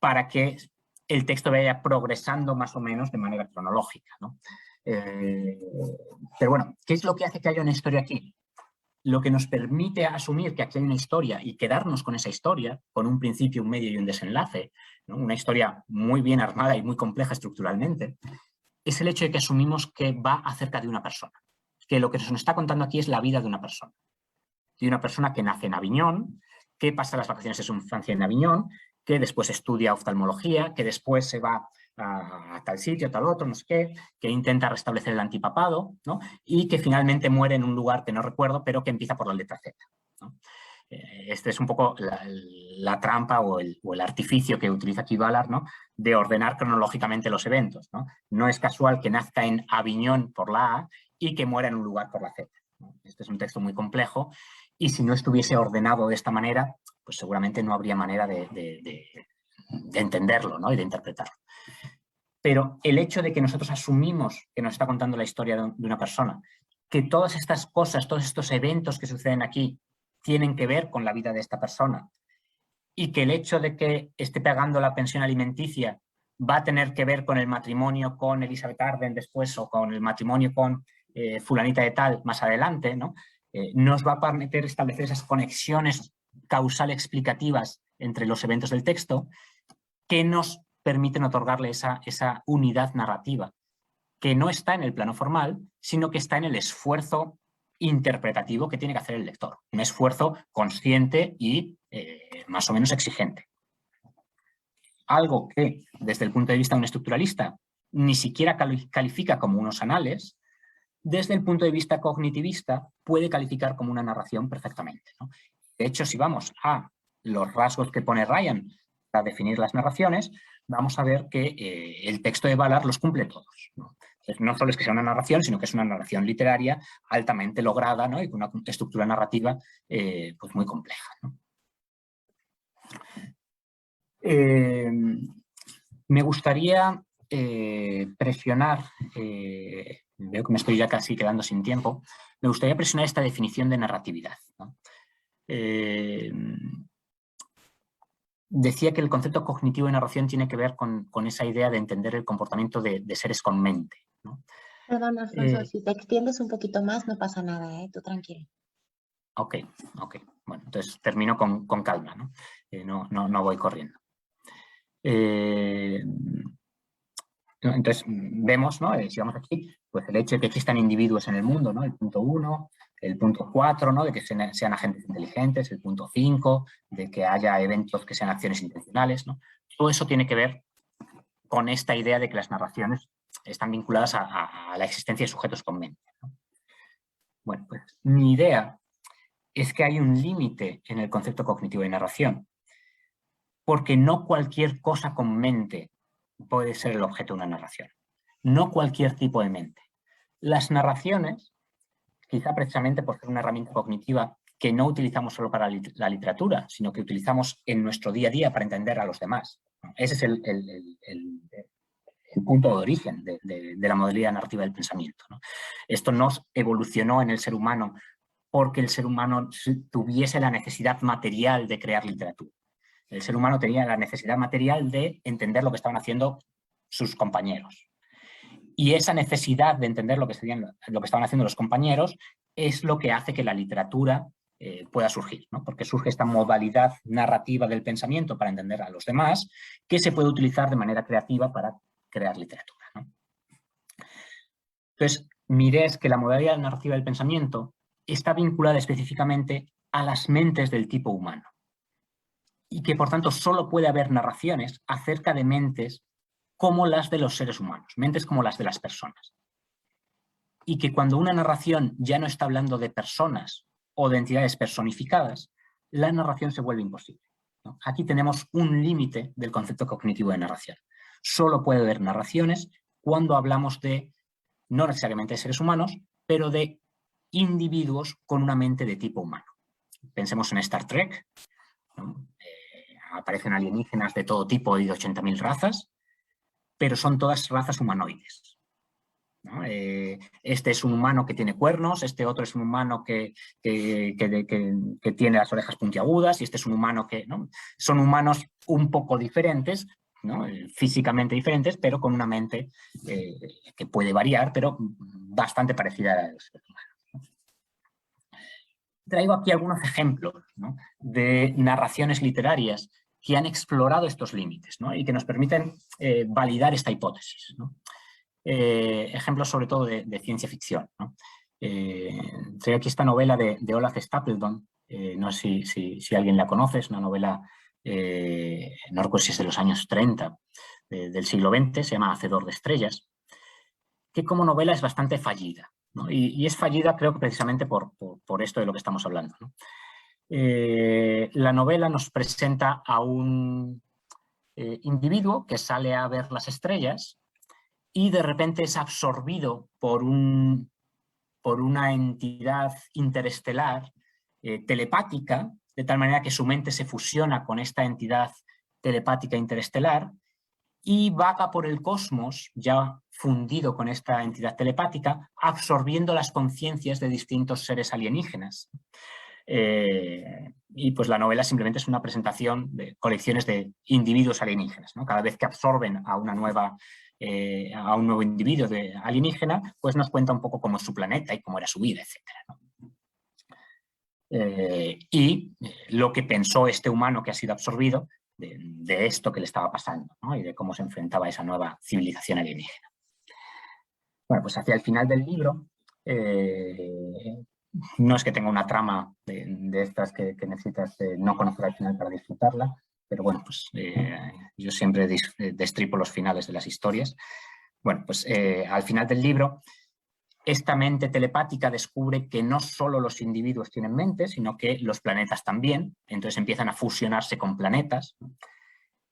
para que el texto vaya progresando más o menos de manera cronológica, ¿no? Pero bueno, ¿qué es lo que hace que haya una historia aquí? Lo que nos permite asumir que aquí hay una historia y quedarnos con esa historia, con un principio, un medio y un desenlace, ¿no? Una historia muy bien armada y muy compleja estructuralmente, es el hecho de que asumimos que va acerca de una persona, que lo que se nos está contando aquí es la vida de una persona que nace en Aviñón, que pasa las vacaciones de su infancia en Aviñón, que después estudia oftalmología, que después se va a tal sitio, tal otro, no sé qué, que intenta restablecer el antipapado, ¿no? Y que finalmente muere en un lugar que no recuerdo, pero que empieza por la letra Z, ¿no? Este es un poco la trampa o el artificio que utiliza aquí Ballard, ¿no? De ordenar cronológicamente los eventos, ¿no? No es casual que nazca en Aviñón por la A y que muera en un lugar por la Z, ¿no? Este es un texto muy complejo y si no estuviese ordenado de esta manera, pues seguramente no habría manera de entenderlo, ¿no? Y de interpretarlo. Pero el hecho de que nosotros asumimos que nos está contando la historia de una persona, que todas estas cosas, todos estos eventos que suceden aquí tienen que ver con la vida de esta persona y que el hecho de que esté pagando la pensión alimenticia va a tener que ver con el matrimonio con Elizabeth Arden después o con el matrimonio con fulanita de tal más adelante, ¿no? Nos va a permitir establecer esas conexiones causal explicativas entre los eventos del texto que nos permiten otorgarle esa unidad narrativa, que no está en el plano formal, sino que está en el esfuerzo interpretativo que tiene que hacer el lector. Un esfuerzo consciente y más o menos exigente. Algo que, desde el punto de vista de un estructuralista, ni siquiera califica como unos anales, desde el punto de vista cognitivista puede calificar como una narración perfectamente, ¿no? De hecho, si vamos a los rasgos que pone Ryan para definir las narraciones, vamos a ver que el texto de Ballard los cumple todos, ¿no? Entonces, no solo es que sea una narración, sino que es una narración literaria altamente lograda, ¿no? Y con una estructura narrativa pues muy compleja, ¿no? Me gustaría presionar, veo que me estoy ya casi quedando sin tiempo, me gustaría presionar esta definición de narratividad, ¿no? Decía que el concepto cognitivo de narración tiene que ver con esa idea de entender el comportamiento de seres con mente, ¿no? Perdón, Alfonso, si te extiendes un poquito más no pasa nada, tú tranquilo. Ok. Bueno, entonces termino con calma, ¿no? No voy corriendo. Entonces vemos, ¿no? Si vamos aquí, pues el hecho de que existan individuos en el mundo, ¿no? El punto 1, el punto 4, ¿no? De que sean agentes inteligentes, el punto 5, de que haya eventos que sean acciones intencionales, ¿no? Todo eso tiene que ver con esta idea de que las narraciones están vinculadas a la existencia de sujetos con mente, ¿no? Bueno, pues mi idea es que hay un límite en el concepto cognitivo de narración, porque no cualquier cosa con mente puede ser el objeto de una narración. No cualquier tipo de mente. Las narraciones, quizá precisamente por ser una herramienta cognitiva que no utilizamos solo para la literatura, sino que utilizamos en nuestro día a día para entender a los demás. Ese es el punto de origen de la modalidad narrativa del pensamiento, ¿no? Esto no evolucionó en el ser humano porque el ser humano tuviese la necesidad material de crear literatura. El ser humano tenía la necesidad material de entender lo que estaban haciendo sus compañeros. Y esa necesidad de entender lo que estaban haciendo los compañeros es lo que hace que la literatura pueda surgir, ¿no? Porque surge esta modalidad narrativa del pensamiento para entender a los demás que se puede utilizar de manera creativa para crear literatura, ¿no? Entonces, mi idea es que la modalidad narrativa del pensamiento está vinculada específicamente a las mentes del tipo humano y que, por tanto, solo puede haber narraciones acerca de mentes como las de los seres humanos, mentes como las de las personas. Y que cuando una narración ya no está hablando de personas o de entidades personificadas, la narración se vuelve imposible, ¿no? Aquí tenemos un límite del concepto cognitivo de narración. Solo puede haber narraciones cuando hablamos de, no necesariamente de seres humanos, pero de individuos con una mente de tipo humano. Pensemos en Star Trek, ¿no? Aparecen alienígenas de todo tipo y de 80.000 razas, pero son todas razas humanoides, ¿no? Este es un humano que tiene cuernos, este otro es un humano que tiene las orejas puntiagudas, y este es un humano que, ¿no? Son humanos un poco diferentes, ¿no? Físicamente diferentes, pero con una mente que puede variar, pero bastante parecida a los seres humanos. Traigo aquí algunos ejemplos, ¿no?, de narraciones literarias que han explorado estos límites, ¿no?, y que nos permiten validar esta hipótesis, ¿no? Ejemplos sobre todo de ciencia ficción, ¿no? Traigo aquí esta novela de Olaf Stapledon, no sé si alguien la conoce, es una novela, no recuerdo si es de los años 30, del siglo XX, se llama Hacedor de estrellas, que como novela es bastante fallida, ¿no? Y es fallida, creo que precisamente por esto de lo que estamos hablando, ¿no? La novela nos presenta a un individuo que sale a ver las estrellas y de repente es absorbido por una entidad interestelar telepática, de tal manera que su mente se fusiona con esta entidad telepática interestelar y vaga por el cosmos, ya fundido con esta entidad telepática, absorbiendo las conciencias de distintos seres alienígenas. Y pues la novela simplemente es una presentación de colecciones de individuos alienígenas, ¿no? Cada vez que absorben a un nuevo individuo alienígena, pues nos cuenta un poco cómo es su planeta y cómo era su vida, etc., ¿no? Y lo que pensó este humano que ha sido absorbido de esto que le estaba pasando, ¿no?, y de cómo se enfrentaba a esa nueva civilización alienígena. Bueno, pues hacia el final del libro, no es que tenga una trama de estas que necesitas no conocer al final para disfrutarla, pero bueno, pues yo siempre destripo los finales de las historias. Bueno, pues al final del libro, esta mente telepática descubre que no solo los individuos tienen mente, sino que los planetas también. Entonces empiezan a fusionarse con planetas.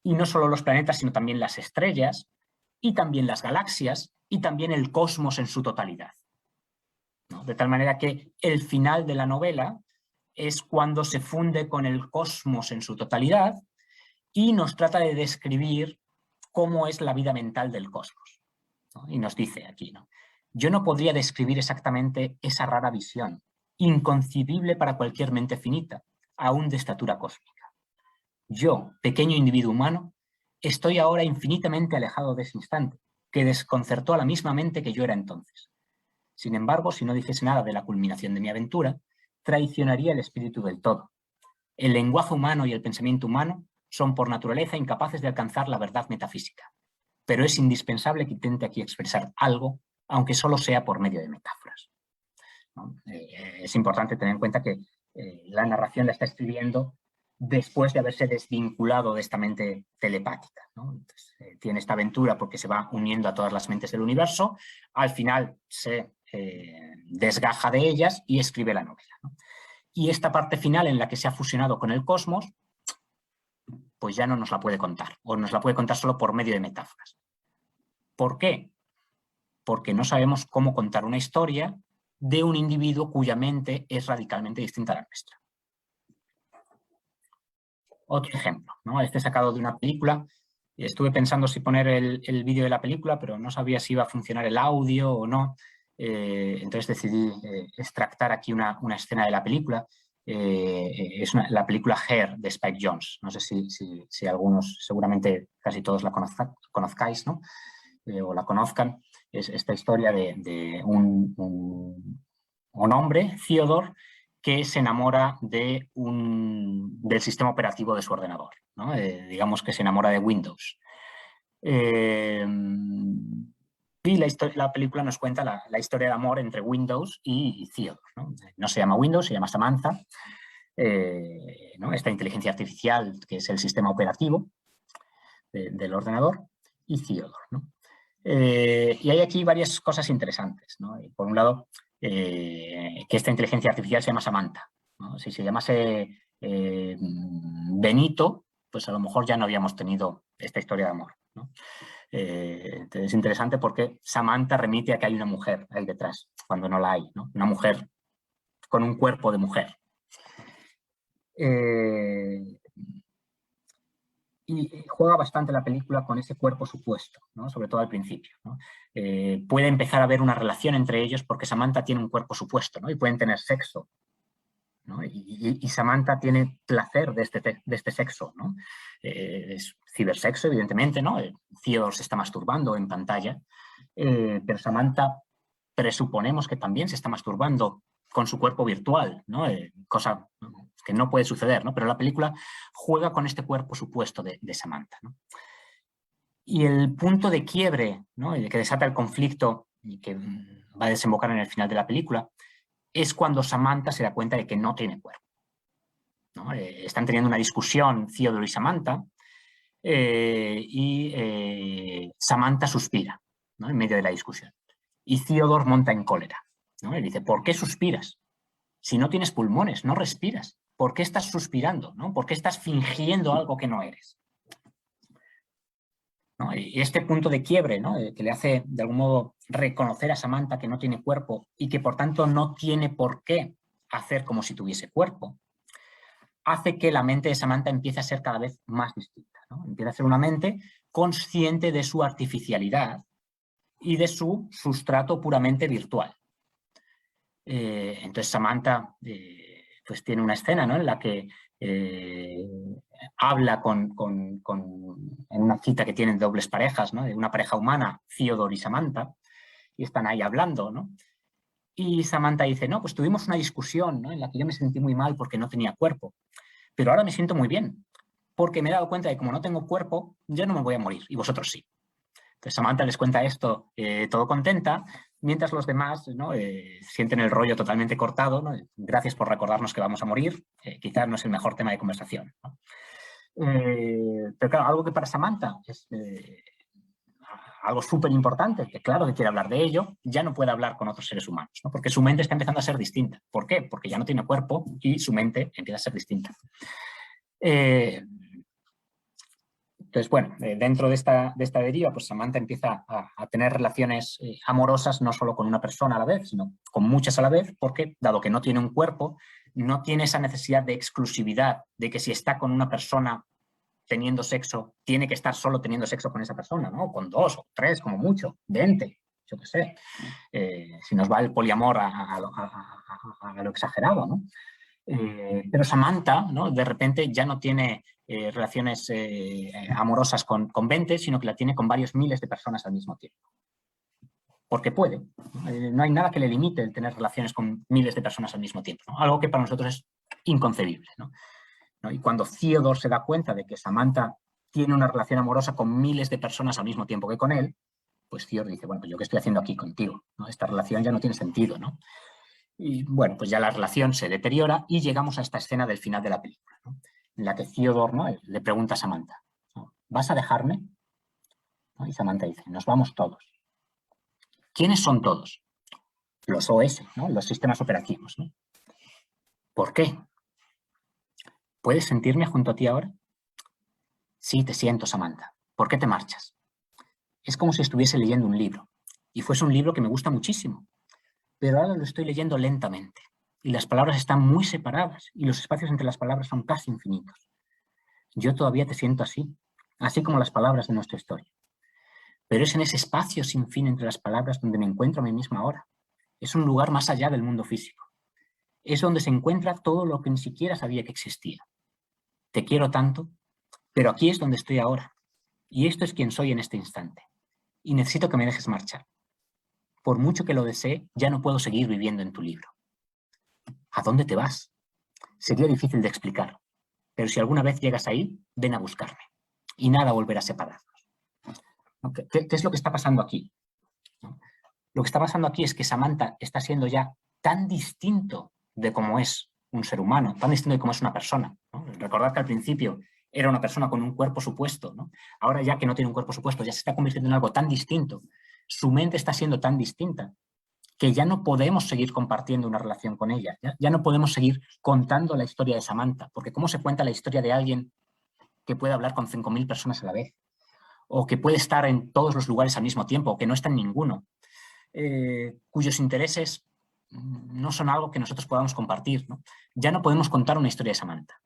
Y no solo los planetas, sino también las estrellas, y también las galaxias, y también el cosmos en su totalidad, ¿no? De tal manera que el final de la novela es cuando se funde con el cosmos en su totalidad y nos trata de describir cómo es la vida mental del cosmos, ¿no? Y nos dice aquí, ¿no?: yo no podría describir exactamente esa rara visión, inconcebible para cualquier mente finita, aún de estatura cósmica. Yo, pequeño individuo humano, estoy ahora infinitamente alejado de ese instante, que desconcertó a la misma mente que yo era entonces. Sin embargo, si no dijese nada de la culminación de mi aventura, traicionaría el espíritu del todo. El lenguaje humano y el pensamiento humano son por naturaleza incapaces de alcanzar la verdad metafísica, pero es indispensable que intente aquí expresar algo, aunque solo sea por medio de metáforas, ¿no? Es importante tener en cuenta que la narración la está escribiendo después de haberse desvinculado de esta mente telepática, ¿no? Entonces, tiene esta aventura porque se va uniendo a todas las mentes del universo, al final se desgaja de ellas y escribe la novela, ¿no? Y esta parte final en la que se ha fusionado con el cosmos, pues ya no nos la puede contar, o nos la puede contar solo por medio de metáforas. ¿Por qué? Porque no sabemos cómo contar una historia de un individuo cuya mente es radicalmente distinta a la nuestra. Otro ejemplo, ¿no? Este sacado de una película. Estuve pensando si poner el vídeo de la película, pero no sabía si iba a funcionar el audio o no. Entonces decidí extractar aquí una escena de la película. Es la película Hair de Spike Jonze. No sé si algunos, seguramente casi todos la conozcáis, ¿no? O la conozcan. Es esta historia de un hombre, Theodore, que se enamora del sistema operativo de su ordenador, ¿no? Digamos que se enamora de Windows. Y la película nos cuenta la historia de amor entre Windows y Theodore, ¿no? No se llama Windows, se llama Samantha, ¿no? Esta inteligencia artificial que es el sistema operativo del ordenador, y Theodore, ¿no? Y hay aquí varias cosas interesantes, ¿no? Por un lado, que esta inteligencia artificial se llama Samantha, ¿no? Si se llamase Benito, pues a lo mejor ya no habíamos tenido esta historia de amor, ¿no? Es interesante porque Samantha remite a que hay una mujer ahí detrás, cuando no la hay, ¿no? Una mujer con un cuerpo de mujer. Y juega bastante la película con ese cuerpo supuesto, ¿no? Sobre todo al principio, ¿no? Puede empezar a haber una relación entre ellos porque Samantha tiene un cuerpo supuesto, ¿no? Y pueden tener sexo, ¿no? Y Samantha tiene placer de este sexo, ¿no? Es cibersexo, evidentemente, ¿no? Theodore se está masturbando en pantalla, pero Samantha presuponemos que también se está masturbando con su cuerpo virtual, ¿no? Cosa que no puede suceder, ¿no? Pero la película juega con este cuerpo supuesto de Samantha, ¿no? Y el punto de quiebre, ¿no? Y que desata el conflicto y que va a desembocar en el final de la película es cuando Samantha se da cuenta de que no tiene cuerpo, ¿no? Están teniendo una discusión Theodore y Samantha Samantha suspira, ¿no? En medio de la discusión. Y Theodore monta en cólera, ¿no? Le dice, ¿por qué suspiras? Si no tienes pulmones, no respiras. ¿Por qué estás suspirando? ¿No? ¿Por qué estás fingiendo algo que no eres? ¿No? Y este punto de quiebre, ¿no? Que le hace, de algún modo, reconocer a Samantha que no tiene cuerpo y que, por tanto, no tiene por qué hacer como si tuviese cuerpo, hace que la mente de Samantha empiece a ser cada vez más distinta, ¿no? Empieza a ser una mente consciente de su artificialidad y de su sustrato puramente virtual. Entonces Samantha pues tiene una escena, ¿no? En la que habla en una cita que tienen dobles parejas, ¿no? De una pareja humana, Theodore y Samantha, y están ahí hablando, ¿no? Y Samantha dice, no, pues tuvimos una discusión, ¿no? En la que yo me sentí muy mal porque no tenía cuerpo, pero ahora me siento muy bien, porque me he dado cuenta de que como no tengo cuerpo, yo no me voy a morir, y vosotros sí. Entonces Samantha les cuenta esto todo contenta, mientras los demás, ¿no? Sienten el rollo totalmente cortado, ¿no? Gracias por recordarnos que vamos a morir, quizás no es el mejor tema de conversación, ¿no? Pero claro, algo que para Samantha es algo súper importante, que claro que quiere hablar de ello, ya no puede hablar con otros seres humanos, ¿no? Porque su mente está empezando a ser distinta. ¿Por qué? Porque ya no tiene cuerpo y su mente empieza a ser distinta. Entonces, bueno, dentro de esta deriva, pues Samantha empieza a tener relaciones amorosas no solo con una persona a la vez, sino con muchas a la vez, porque dado que no tiene un cuerpo, no tiene esa necesidad de exclusividad, de que si está con una persona teniendo sexo, tiene que estar solo teniendo sexo con esa persona, ¿no? Con 2 o 3, como mucho, 20, yo qué sé. Si nos va el poliamor a lo exagerado, ¿no? Pero Samantha, ¿no? De repente ya no tiene relaciones amorosas con 20, sino que la tiene con varios miles de personas al mismo tiempo. Porque puede. No hay nada que le limite el tener relaciones con miles de personas al mismo tiempo, ¿no? Algo que para nosotros es inconcebible, ¿no? Y cuando Theodore se da cuenta de que Samantha tiene una relación amorosa con miles de personas al mismo tiempo que con él, pues Theodore dice, bueno, pues yo qué estoy haciendo aquí contigo, ¿no? Esta relación ya no tiene sentido, ¿no? Y bueno, pues ya la relación se deteriora y llegamos a esta escena del final de la película, ¿no? En la que Theodore, ¿no? Le pregunta a Samantha, ¿no? ¿Vas a dejarme? ¿No? Y Samantha dice, nos vamos todos. ¿Quiénes son todos? Los OS, ¿no? Los sistemas operativos, ¿no? ¿Por qué? ¿Puedes sentirme junto a ti ahora? Sí, te siento, Samantha. ¿Por qué te marchas? Es como si estuviese leyendo un libro, y fuese un libro que me gusta muchísimo, pero ahora lo estoy leyendo lentamente, y las palabras están muy separadas, y los espacios entre las palabras son casi infinitos. Yo todavía te siento así, así como las palabras de nuestra historia. Pero es en ese espacio sin fin entre las palabras donde me encuentro a mí misma ahora. Es un lugar más allá del mundo físico. Es donde se encuentra todo lo que ni siquiera sabía que existía. Te quiero tanto, pero aquí es donde estoy ahora. Y esto es quien soy en este instante. Y necesito que me dejes marchar. Por mucho que lo desee, ya no puedo seguir viviendo en tu libro. ¿A dónde te vas? Sería difícil de explicar, pero si alguna vez llegas ahí, ven a buscarme. Y nada volverá a separarnos. ¿Qué es lo que está pasando aquí? Lo que está pasando aquí es que Samantha está siendo ya tan distinto de cómo es un ser humano, tan distinto de cómo es una persona, ¿no? Recordad que al principio era una persona con un cuerpo supuesto, ¿no? Ahora ya que no tiene un cuerpo supuesto, ya se está convirtiendo en algo tan distinto. Su mente está siendo tan distinta que ya no podemos seguir compartiendo una relación con ella. Ya no podemos seguir contando la historia de Samantha, porque ¿cómo se cuenta la historia de alguien que puede hablar con 5.000 personas a la vez? o que puede estar en todos los lugares al mismo tiempo, o que no está en ninguno, cuyos intereses no son algo que nosotros podamos compartir, ¿no? Ya no podemos contar una historia de Samantha.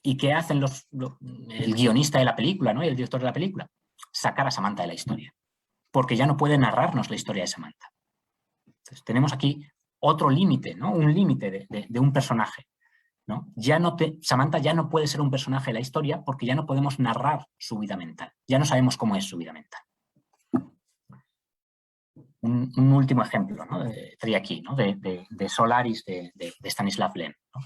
¿Y qué hacen el guionista de la película, ¿no? Y el director de la película? Sacar a Samantha de la historia, porque ya no puede narrarnos la historia de Samantha. Entonces, tenemos aquí otro límite, ¿no? Un límite de un personaje, ¿no? Samantha ya no puede ser un personaje de la historia porque ya no podemos narrar su vida mental. Ya no sabemos cómo es su vida mental. Un último ejemplo, ¿no? Traía aquí, ¿no? de Solaris de Stanislav Lem, ¿no?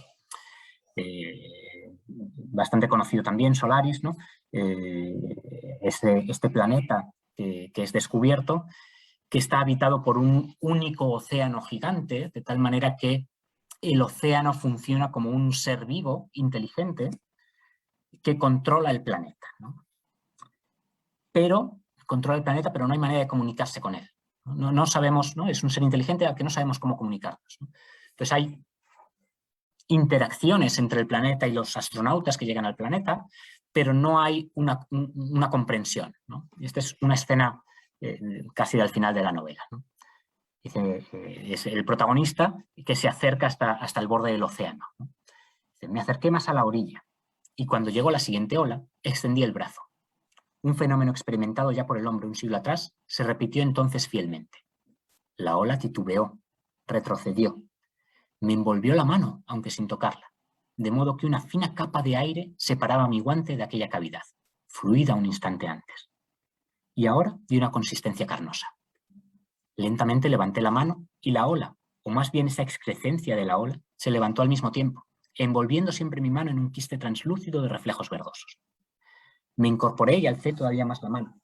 Bastante conocido también, Solaris, ¿no? Este planeta que es descubierto, que está habitado por un único océano gigante, de tal manera que el océano funciona como un ser vivo, inteligente, que controla el planeta, ¿no? Pero controla el planeta, pero no hay manera de comunicarse con él. No sabemos, ¿no? Es un ser inteligente al que no sabemos cómo comunicarnos, ¿no? Entonces hay interacciones entre el planeta y los astronautas que llegan al planeta, pero no hay una comprensión, ¿no? Esta es una escena casi al final de la novela, ¿no? Dice, es el protagonista que se acerca hasta el borde del océano, ¿no? Dice, me acerqué más a la orilla y cuando llegó la siguiente ola, extendí el brazo. Un fenómeno experimentado ya por el hombre un siglo atrás se repitió entonces fielmente. La ola titubeó, retrocedió. Me envolvió la mano, aunque sin tocarla, de modo que una fina capa de aire separaba mi guante de aquella cavidad, fluida un instante antes. Y ahora de una consistencia carnosa. Lentamente levanté la mano y la ola, o más bien esa excrescencia de la ola, se levantó al mismo tiempo, envolviendo siempre mi mano en un quiste translúcido de reflejos verdosos. Me incorporé y alcé todavía más la mano.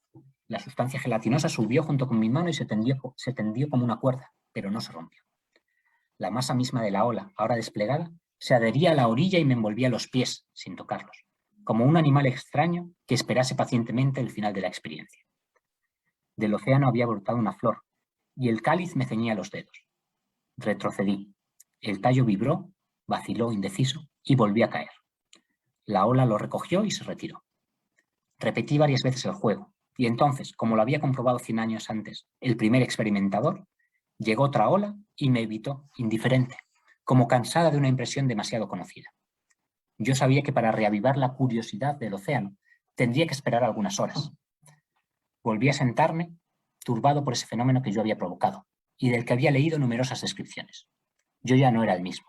La sustancia gelatinosa subió junto con mi mano y se tendió como una cuerda, pero no se rompió. La masa misma de la ola, ahora desplegada, se adhería a la orilla y me envolvía los pies, sin tocarlos, como un animal extraño que esperase pacientemente el final de la experiencia. Del océano había brotado una flor, y el cáliz me ceñía los dedos. Retrocedí. El tallo vibró, vaciló indeciso y volví a caer. La ola lo recogió y se retiró. Repetí varias veces el juego, y entonces, como lo había comprobado 100 años antes, el primer experimentador, llegó otra ola y me evitó, indiferente, como cansada de una impresión demasiado conocida. Yo sabía que para reavivar la curiosidad del océano tendría que esperar algunas horas. Volví a sentarme, turbado por ese fenómeno que yo había provocado y del que había leído numerosas descripciones. Yo ya no era el mismo.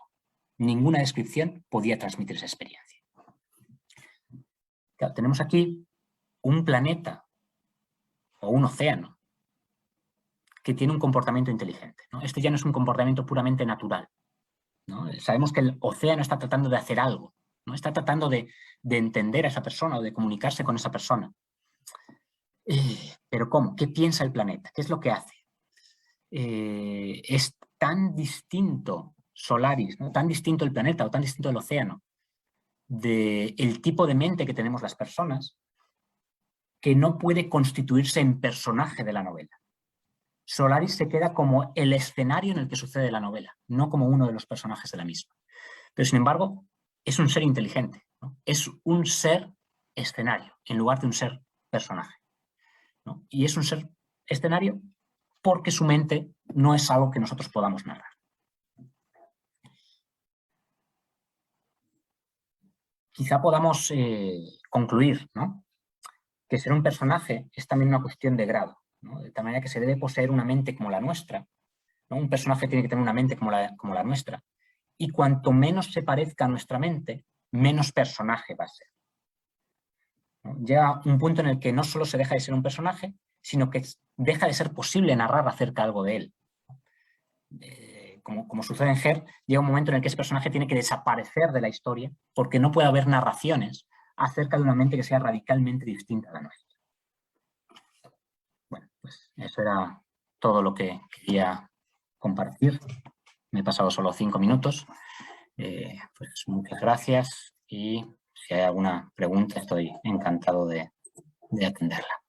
Ninguna descripción podía transmitir esa experiencia. Claro, tenemos aquí un planeta o un océano que tiene un comportamiento inteligente, ¿no? Este ya no es un comportamiento puramente natural, ¿no? Sabemos que el océano está tratando de hacer algo, ¿no? Está tratando de entender a esa persona o de comunicarse con esa persona. ¿Pero cómo? ¿Qué piensa el planeta? ¿Qué es lo que hace? Es tan distinto Solaris, ¿no? Tan distinto el planeta o tan distinto el océano del tipo de mente que tenemos las personas, que no puede constituirse en personaje de la novela. Solaris se queda como el escenario en el que sucede la novela, no como uno de los personajes de la misma. Pero, sin embargo, es un ser inteligente, ¿no? Es un ser escenario en lugar de un ser personaje, ¿no? Y es un ser escenario porque su mente no es algo que nosotros podamos narrar. Quizá podamos concluir, ¿no?, que ser un personaje es también una cuestión de grado, ¿no? De tal manera que se debe poseer una mente como la nuestra, ¿no? Un personaje tiene que tener una mente como la nuestra. Y cuanto menos se parezca a nuestra mente, menos personaje va a ser, ¿no? Llega un punto en el que no solo se deja de ser un personaje, sino que deja de ser posible narrar acerca de algo de él. Como sucede en Her, llega un momento en el que ese personaje tiene que desaparecer de la historia porque no puede haber narraciones acerca de una mente que sea radicalmente distinta a la nuestra. Bueno, pues eso era todo lo que quería compartir. Me he pasado solo 5 minutos. Pues muchas gracias y si hay alguna pregunta estoy encantado de atenderla.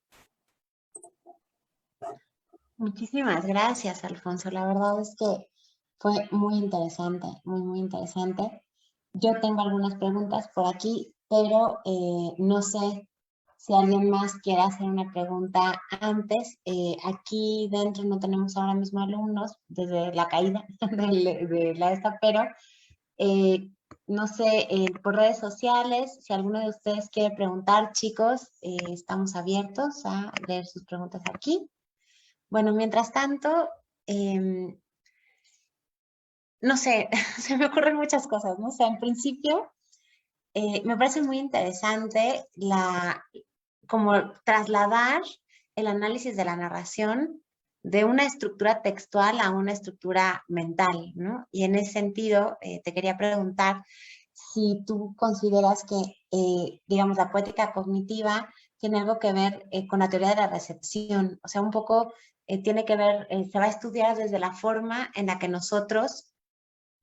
Muchísimas gracias, Alfonso. La verdad es que fue muy interesante, muy interesante. Yo tengo algunas preguntas por aquí, pero no sé Si alguien más quiere hacer una pregunta antes, aquí dentro no tenemos ahora mismo alumnos desde la caída de la esta, pero no sé, por redes sociales, si alguno de ustedes quiere preguntar, chicos, estamos abiertos a leer sus preguntas aquí. Bueno, mientras tanto, no sé, se me ocurren muchas cosas, ¿no? O sea, en principio, me parece muy interesante como trasladar el análisis de la narración de una estructura textual a una estructura mental, ¿no? Y en ese sentido, te quería preguntar si tú consideras que, digamos, la poética cognitiva tiene algo que ver con la teoría de la recepción, o sea, un poco tiene que ver, se va a estudiar desde la forma en la que nosotros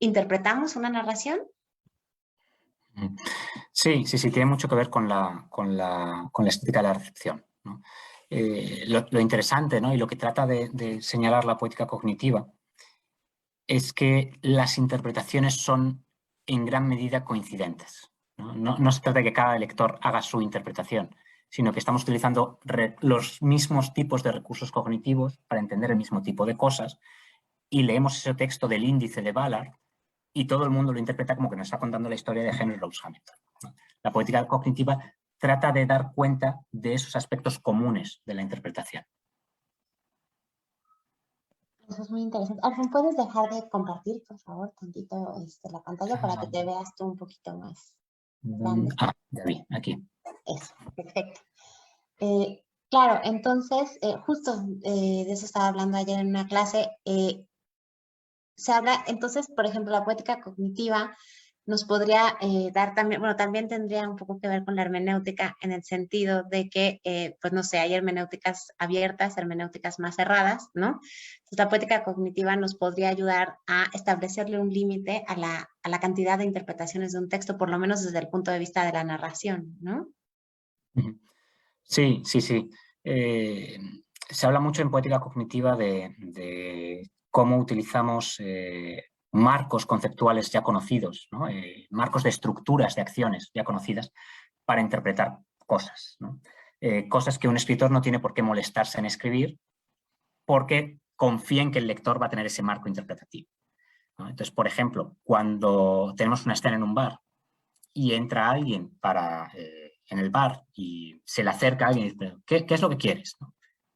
interpretamos una narración. Sí, tiene mucho que ver con la estética de la recepción, ¿no? Lo interesante, ¿no? Y lo que trata de señalar la poética cognitiva es que las interpretaciones son en gran medida coincidentes, ¿no? No se trata de que cada lector haga su interpretación, sino que estamos utilizando los mismos tipos de recursos cognitivos para entender el mismo tipo de cosas y leemos ese texto del índice de Ballard y todo el mundo lo interpreta como que nos está contando la historia de Henry Rose Hamilton, ¿no? La poética cognitiva trata de dar cuenta de esos aspectos comunes de la interpretación. Eso es muy interesante. Alfon, ¿puedes dejar de compartir, por favor, tantito la pantalla para que te veas tú un poquito más grande? Ya vi, aquí. Eso, perfecto. Claro, entonces, justo de eso estaba hablando ayer en una clase. Se habla, entonces, por ejemplo, la poética cognitiva nos podría dar también, bueno, también tendría un poco que ver con la hermenéutica en el sentido de que, pues no sé, hay hermenéuticas abiertas, hermenéuticas más cerradas, ¿no? Entonces, la poética cognitiva nos podría ayudar a establecerle un límite a la cantidad de interpretaciones de un texto, por lo menos desde el punto de vista de la narración, ¿no? Sí. Se habla mucho en poética cognitiva de cómo utilizamos marcos conceptuales ya conocidos, ¿no? Marcos de estructuras de acciones ya conocidas para interpretar cosas, ¿no? Cosas que un escritor no tiene por qué molestarse en escribir porque confía en que el lector va a tener ese marco interpretativo, ¿no? Entonces, por ejemplo, cuando tenemos una escena en un bar y entra alguien en el bar y se le acerca a alguien y dice, ¿qué es lo que quieres?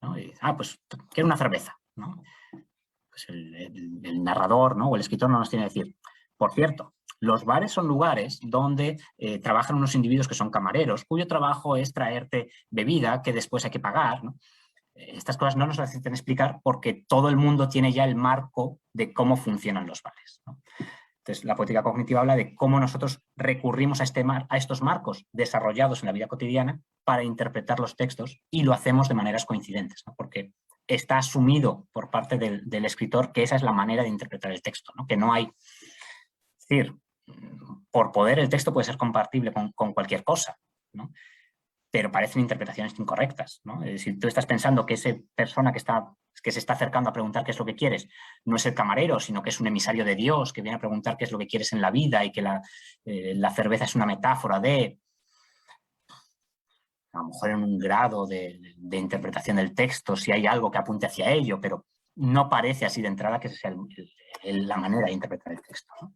¿No? Y dice, pues quiero una cerveza, ¿no? Pues el narrador, ¿no? O el escritor no nos tiene que decir, por cierto, los bares son lugares donde trabajan unos individuos que son camareros, cuyo trabajo es traerte bebida que después hay que pagar, ¿no? Estas cosas no nos las necesitan explicar porque todo el mundo tiene ya el marco de cómo funcionan los bares, ¿no? Entonces, la poética cognitiva habla de cómo nosotros recurrimos a estos marcos desarrollados en la vida cotidiana para interpretar los textos y lo hacemos de maneras coincidentes, ¿no? Porque está asumido por parte del escritor que esa es la manera de interpretar el texto, ¿no? Que no hay... Es decir, por poder el texto puede ser compatible con cualquier cosa, ¿no? Pero parecen interpretaciones incorrectas, ¿no? Es decir, tú estás pensando que esa persona que se está acercando a preguntar qué es lo que quieres no es el camarero, sino que es un emisario de Dios que viene a preguntar qué es lo que quieres en la vida y que la cerveza es una metáfora de, a lo mejor en un grado de interpretación del texto, si hay algo que apunte hacia ello, pero no parece así de entrada que esa sea la manera de interpretar el texto, ¿no?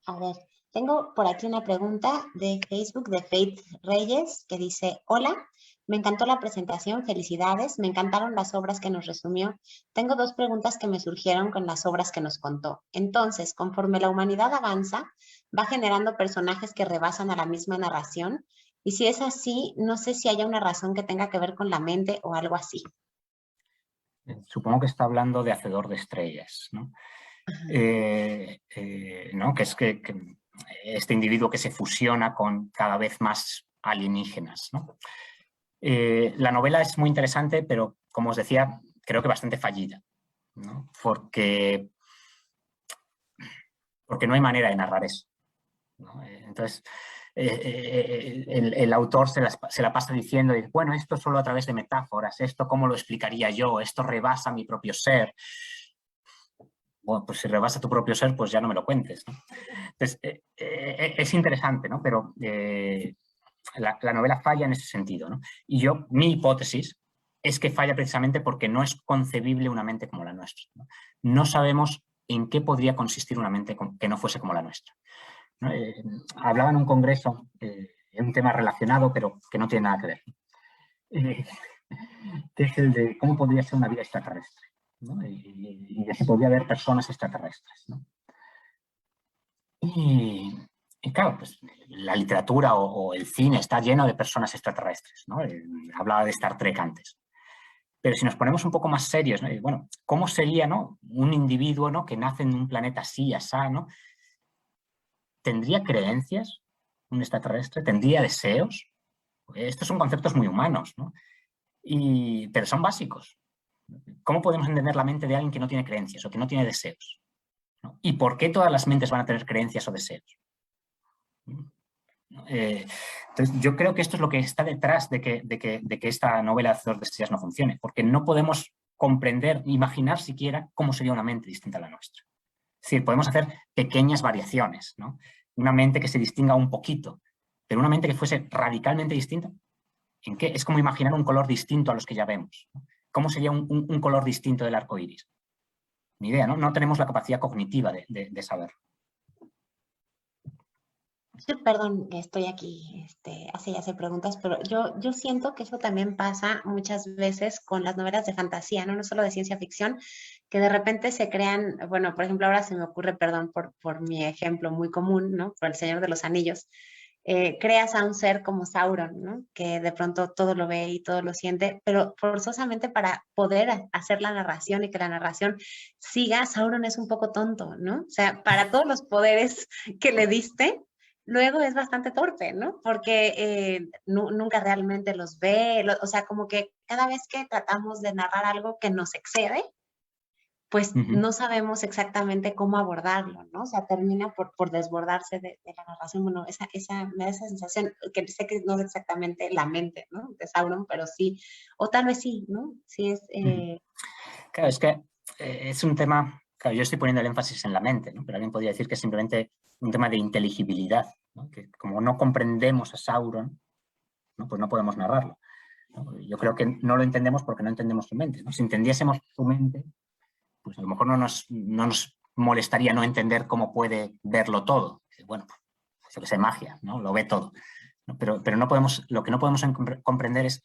A ver, tengo por aquí una pregunta de Facebook de Faith Reyes que dice, hola, me encantó la presentación, felicidades, me encantaron las obras que nos resumió. Tengo dos preguntas que me surgieron con las obras que nos contó. Entonces, conforme la humanidad avanza, va generando personajes que rebasan a la misma narración. Y si es así, no sé si haya una razón que tenga que ver con la mente o algo así. Supongo que está hablando de Hacedor de Estrellas, ¿no? ¿No? Que es que este individuo que se fusiona con cada vez más alienígenas, ¿no? La novela es muy interesante, pero como os decía, creo que bastante fallida, ¿no? Porque no hay manera de narrar eso, ¿no? Entonces, el autor se la pasa diciendo, bueno, esto solo a través de metáforas, esto cómo lo explicaría yo, esto rebasa mi propio ser. Bueno, pues si rebasa tu propio ser, pues ya no me lo cuentes, ¿no? Entonces, es interesante, ¿no? Pero la novela falla en ese sentido, ¿no? Y mi hipótesis es que falla precisamente porque no es concebible una mente como la nuestra, ¿no? No sabemos en qué podría consistir una mente que no fuese como la nuestra, ¿no? Hablaba en un congreso de un tema relacionado, pero que no tiene nada que ver, que es el de cómo podría ser una vida extraterrestre, ¿no? Y de si podría haber personas extraterrestres, ¿no? Y claro, pues la literatura o el cine está lleno de personas extraterrestres, ¿no? Hablaba de Star Trek antes. Pero si nos ponemos un poco más serios, ¿no? Bueno, ¿cómo sería, ¿no?, un individuo, ¿no?, que nace en un planeta así, asá, ¿no? ¿Tendría creencias un extraterrestre? ¿Tendría deseos? Estos son conceptos muy humanos, ¿no? Pero son básicos. ¿Cómo podemos entender la mente de alguien que no tiene creencias o que no tiene deseos, ¿no? ¿Y por qué todas las mentes van a tener creencias o deseos? Entonces, yo creo que esto es lo que está detrás de que esta novela de Dos Destellos no funcione, porque no podemos comprender, imaginar siquiera cómo sería una mente distinta a la nuestra. Es decir, podemos hacer pequeñas variaciones, ¿no? Una mente que se distinga un poquito, pero una mente que fuese radicalmente distinta, ¿en qué? Es como imaginar un color distinto a los que ya vemos, ¿no? ¿Cómo sería un color distinto del arco iris? Ni idea, ¿no? No tenemos la capacidad cognitiva de saberlo. Sí, perdón, estoy aquí, hace preguntas, pero yo siento que eso también pasa muchas veces con las novelas de fantasía, ¿no? No solo de ciencia ficción, que de repente se crean, bueno, por ejemplo, ahora se me ocurre, perdón por mi ejemplo muy común, ¿no? Por El Señor de los Anillos, creas a un ser como Sauron, ¿no? Que de pronto todo lo ve y todo lo siente, pero forzosamente para poder hacer la narración y que la narración siga, Sauron es un poco tonto, ¿no? O sea, para todos los poderes que le diste, luego es bastante torpe, ¿no? Porque nunca realmente los ve, o sea, como que cada vez que tratamos de narrar algo que nos excede, pues no sabemos exactamente cómo abordarlo, ¿no? O sea, termina por desbordarse de la narración. Bueno, me da esa sensación, que sé que no es exactamente la mente, ¿no?, de Sauron, pero sí, o tal vez sí, ¿no? Sí es... Claro, es que es un tema, claro, yo estoy poniendo el énfasis en la mente, ¿no? Pero alguien podría decir que es simplemente un tema de inteligibilidad, ¿no? Que como no comprendemos a Sauron, ¿no?, pues no podemos narrarlo, ¿no? Yo creo que no lo entendemos porque no entendemos su mente, ¿no? Si entendiésemos su mente, pues a lo mejor no nos molestaría no entender cómo puede verlo todo. Bueno, pues yo que sé, magia, ¿no? Lo ve todo, ¿no? Pero no podemos, lo que no podemos comprender es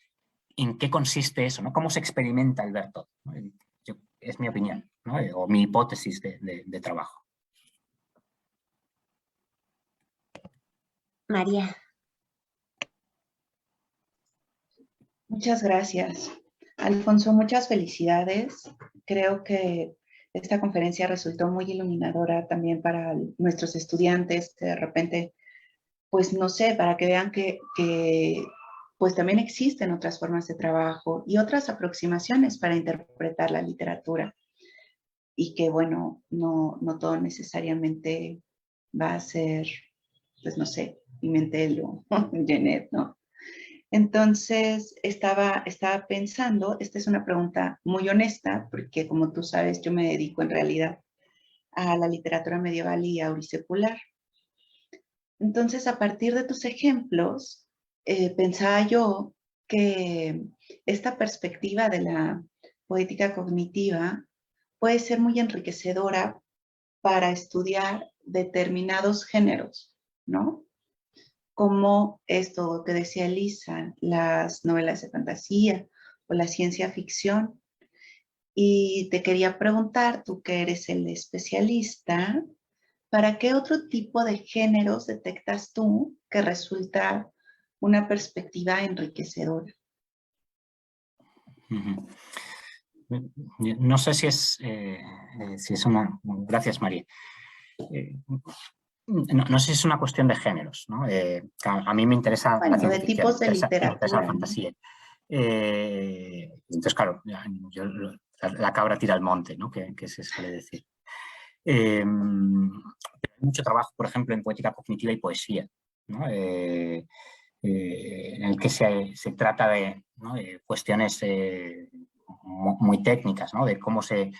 en qué consiste eso, ¿no? Cómo se experimenta el ver todo, ¿no? Es mi opinión, ¿no? O mi hipótesis de trabajo. María. Muchas gracias. Alfonso, muchas felicidades. Creo que esta conferencia resultó muy iluminadora también para nuestros estudiantes, que de repente, pues no sé, para que vean que pues también existen otras formas de trabajo y otras aproximaciones para interpretar la literatura. Y que, bueno, no todo necesariamente va a ser, pues no sé, Pimentel o Genet, ¿no? Entonces, estaba pensando, esta es una pregunta muy honesta, porque como tú sabes, yo me dedico en realidad a la literatura medieval y aurisecular. Entonces, a partir de tus ejemplos, pensaba yo que esta perspectiva de la poética cognitiva puede ser muy enriquecedora para estudiar determinados géneros, ¿no? Como esto que decía Elisa, las novelas de fantasía o la ciencia ficción. Y te quería preguntar, tú que eres el especialista, ¿para qué otro tipo de géneros detectas tú que resulta una perspectiva enriquecedora? No sé si es una... Gracias, María. No sé si es una cuestión de géneros, ¿no? A mí me interesa bueno, la ciencia de ficción, tipos de me interesa literatura, la fantasía. Entonces, claro, la cabra tira al monte, ¿no? Que se suele decir. Hay mucho trabajo, por ejemplo, en poética cognitiva y poesía, ¿no? En el que se trata de, ¿no?, de cuestiones muy técnicas, ¿no? De cómo se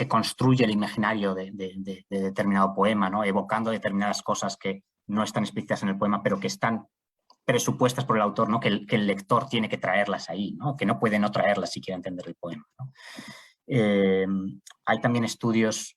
construye el imaginario de determinado poema, ¿no? Evocando determinadas cosas que no están explícitas en el poema, pero que están presupuestas por el autor, ¿no? que el lector tiene que traerlas ahí, ¿no? Que no puede no traerlas si quiere entender el poema, ¿no? Hay también estudios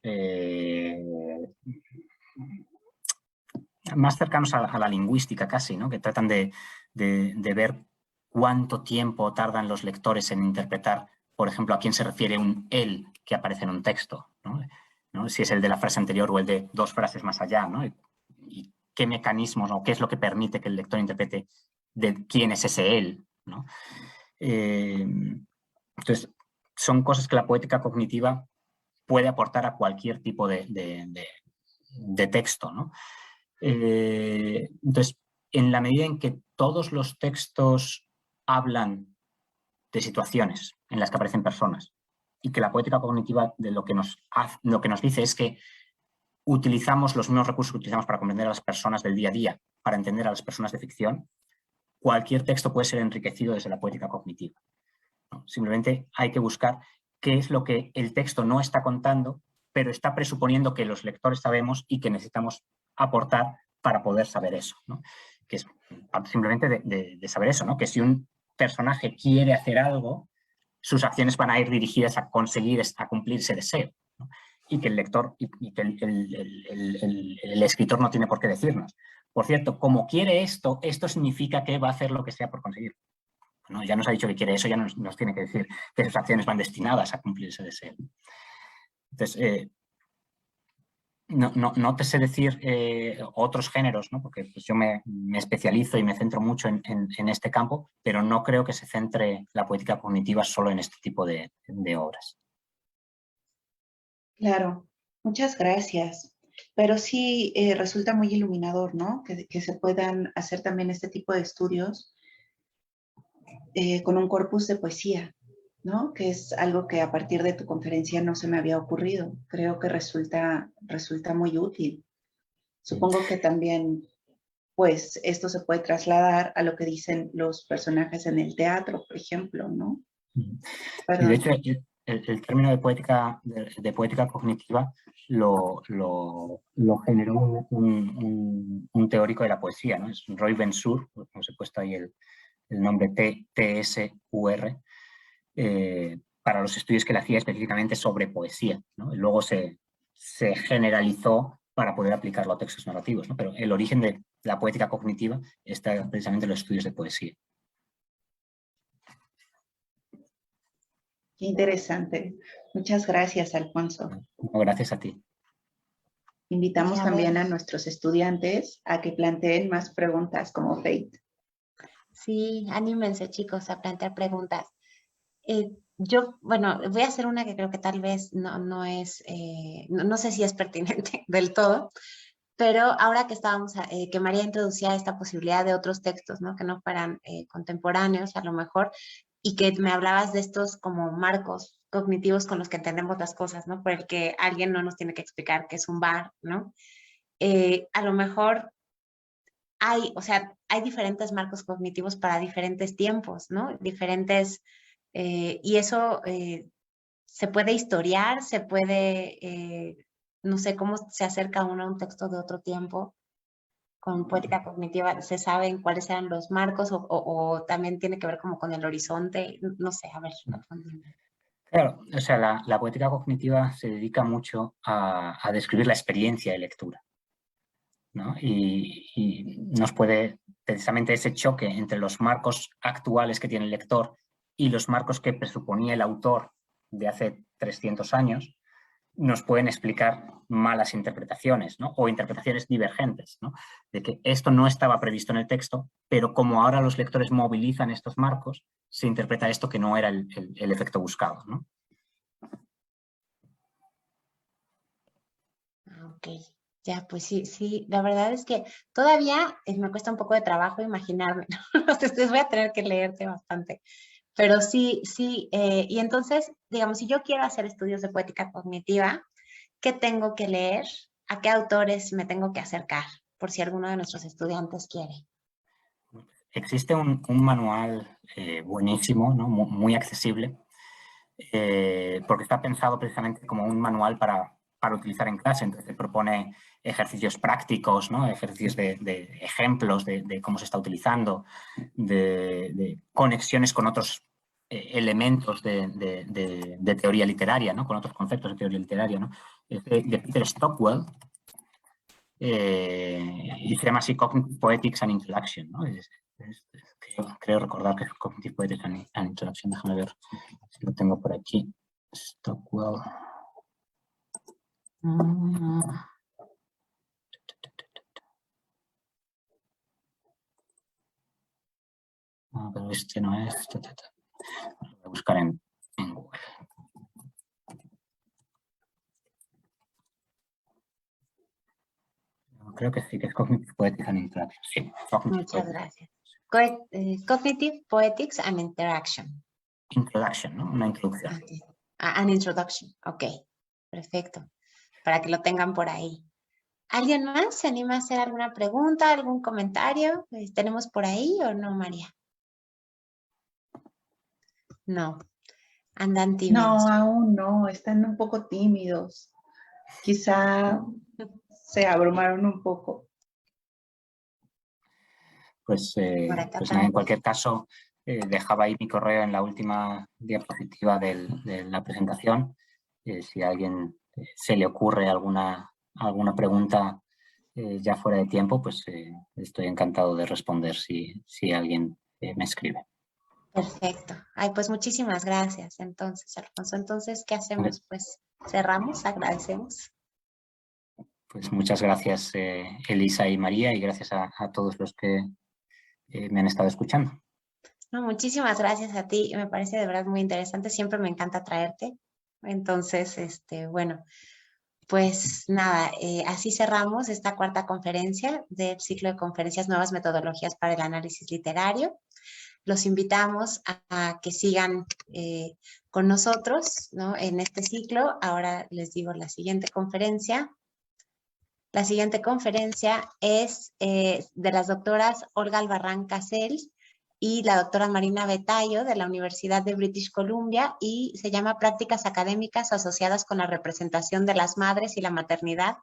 más cercanos a la lingüística casi, ¿no? Que tratan de ver cuánto tiempo tardan los lectores en interpretar, por ejemplo, a quién se refiere un él que aparece en un texto, ¿no? Si es el de la frase anterior o el de dos frases más allá, ¿no? Y qué mecanismos o qué es lo que permite que el lector interprete de quién es ese él, ¿no? Entonces, son cosas que la poética cognitiva puede aportar a cualquier tipo de texto, ¿no? Entonces, en la medida en que todos los textos hablan de situaciones en las que aparecen personas y que la poética cognitiva de lo que nos dice es que utilizamos los mismos recursos que utilizamos para comprender a las personas del día a día, para entender a las personas de ficción, cualquier texto puede ser enriquecido desde la poética cognitiva, ¿no? Simplemente hay que buscar qué es lo que el texto no está contando, pero está presuponiendo que los lectores sabemos y que necesitamos aportar para poder saber eso, ¿no? Que es simplemente de saber eso, ¿no? Que si un personaje quiere hacer algo, sus acciones van a ir dirigidas a conseguir, a cumplir ese deseo, ¿no? Y que el lector y que el escritor no tiene por qué decirnos. Por cierto, como quiere esto, esto significa que va a hacer lo que sea por conseguirlo, ¿no? Ya nos ha dicho que quiere eso, ya nos tiene que decir que sus acciones van destinadas a cumplir ese deseo. Entonces, no te sé decir otros géneros, ¿no? Porque pues, yo me especializo y me centro mucho en este campo, pero no creo que se centre la poética cognitiva solo en este tipo de obras. Claro, muchas gracias. Pero sí resulta muy iluminador, ¿no? Que se puedan hacer también este tipo de estudios con un corpus de poesía, ¿no? Que es algo que a partir de tu conferencia no se me había ocurrido. Creo que resulta muy útil. Supongo que también, pues, esto se puede trasladar a lo que dicen los personajes en el teatro, por ejemplo, ¿no? Sí, de hecho, el término de poética cognitiva lo generó un teórico de la poesía, ¿no? Es Roy Ben-Sur, os he puesto ahí el nombre TSUR, para los estudios que le hacía específicamente sobre poesía, ¿no? Y luego se generalizó para poder aplicarlo a textos narrativos, ¿no? Pero el origen de la poética cognitiva está precisamente en los estudios de poesía. Qué interesante. Muchas gracias, Alfonso. No, gracias a ti. Invitamos también a nuestros estudiantes a que planteen más preguntas como Fate. Sí, anímense, chicos, a plantear preguntas. Yo, bueno, voy a hacer una que creo que tal vez no es, no sé si es pertinente del todo, pero ahora que estábamos, que María introducía esta posibilidad de otros textos, ¿no? Que no fueran contemporáneos a lo mejor, y que me hablabas de estos como marcos cognitivos con los que entendemos las cosas, ¿no? Por el que alguien no nos tiene que explicar qué es un bar, ¿no? A lo mejor hay, o sea, hay diferentes marcos cognitivos para diferentes tiempos, ¿no? Diferentes, y eso se puede historiar, se puede, no sé cómo se acerca uno a un texto de otro tiempo con poética cognitiva, se saben cuáles eran los marcos o también tiene que ver como con el horizonte, no sé, a ver. Claro, o sea, la poética cognitiva se dedica mucho a describir la experiencia de lectura, ¿no? Y nos puede, precisamente ese choque entre los marcos actuales que tiene el lector y los marcos que presuponía el autor de hace 300 años, nos pueden explicar malas interpretaciones, ¿no? O interpretaciones divergentes, ¿no? De que esto no estaba previsto en el texto, pero como ahora los lectores movilizan estos marcos, se interpreta esto que no era el efecto buscado, ¿no? Ok, ya, pues sí, la verdad es que todavía me cuesta un poco de trabajo imaginarme, ¿no? Entonces voy a tener que leerte bastante, pero sí, y entonces, digamos, si yo quiero hacer estudios de poética cognitiva, ¿qué tengo que leer? ¿A qué autores me tengo que acercar? Por si alguno de nuestros estudiantes quiere. Existe un manual buenísimo, ¿no? Muy accesible, porque está pensado precisamente como un manual para para utilizar en clase. Entonces, propone ejercicios prácticos, ¿no? Ejercicios de ejemplos de cómo se está utilizando, de conexiones con otros elementos de teoría literaria, ¿no? Con otros conceptos de teoría literaria, ¿no? De Peter Stockwell, y se llama así Cognitive Poetics and Introduction, ¿no? Creo recordar que es Cognitive Poetics and Introduction. Déjame ver si lo tengo por aquí. Stockwell. No, pero este no es. Lo voy a buscar en Google. Creo que sí, que es Cognitive Poetics and Interaction. Sí, Muchas gracias. Cognitive Poetics and Interaction. Introduction, ¿no? Una introducción. Okay. An introduction. Ok, perfecto. Para que lo tengan por ahí. ¿Alguien más se anima a hacer alguna pregunta, algún comentario? ¿Tenemos por ahí o no, María? No. Andan tímidos. No, aún no, están un poco tímidos. Quizá se abrumaron un poco. Pues nada, en cualquier caso, dejaba ahí mi correo en la última diapositiva de la presentación. Si a alguien se le ocurre alguna pregunta ya fuera de tiempo, pues estoy encantado de responder si alguien me escribe. Perfecto. Ay, pues muchísimas gracias. Entonces, Alfonso, ¿qué hacemos? Pues cerramos, agradecemos. Pues muchas gracias, Elisa y María, y gracias a todos los que me han estado escuchando. No, muchísimas gracias a ti. Me parece de verdad muy interesante. Siempre me encanta traerte. Entonces, bueno, pues nada, así cerramos esta cuarta conferencia del ciclo de conferencias Nuevas Metodologías para el Análisis Literario. Los invitamos a que sigan con nosotros, ¿no? En este ciclo. Ahora les digo la siguiente conferencia. La siguiente conferencia es de las doctoras Olga Albarrán Casel y la doctora Marina Betayo de la Universidad de British Columbia y se llama Prácticas Académicas asociadas con la representación de las madres y la maternidad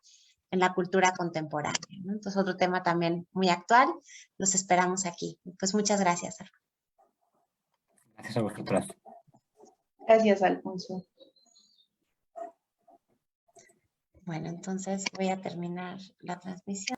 en la cultura contemporánea, ¿no? Entonces, otro tema también muy actual. Los esperamos aquí. Pues muchas gracias. Gracias a vosotras. Gracias, Alfonso. Bueno, entonces voy a terminar la transmisión.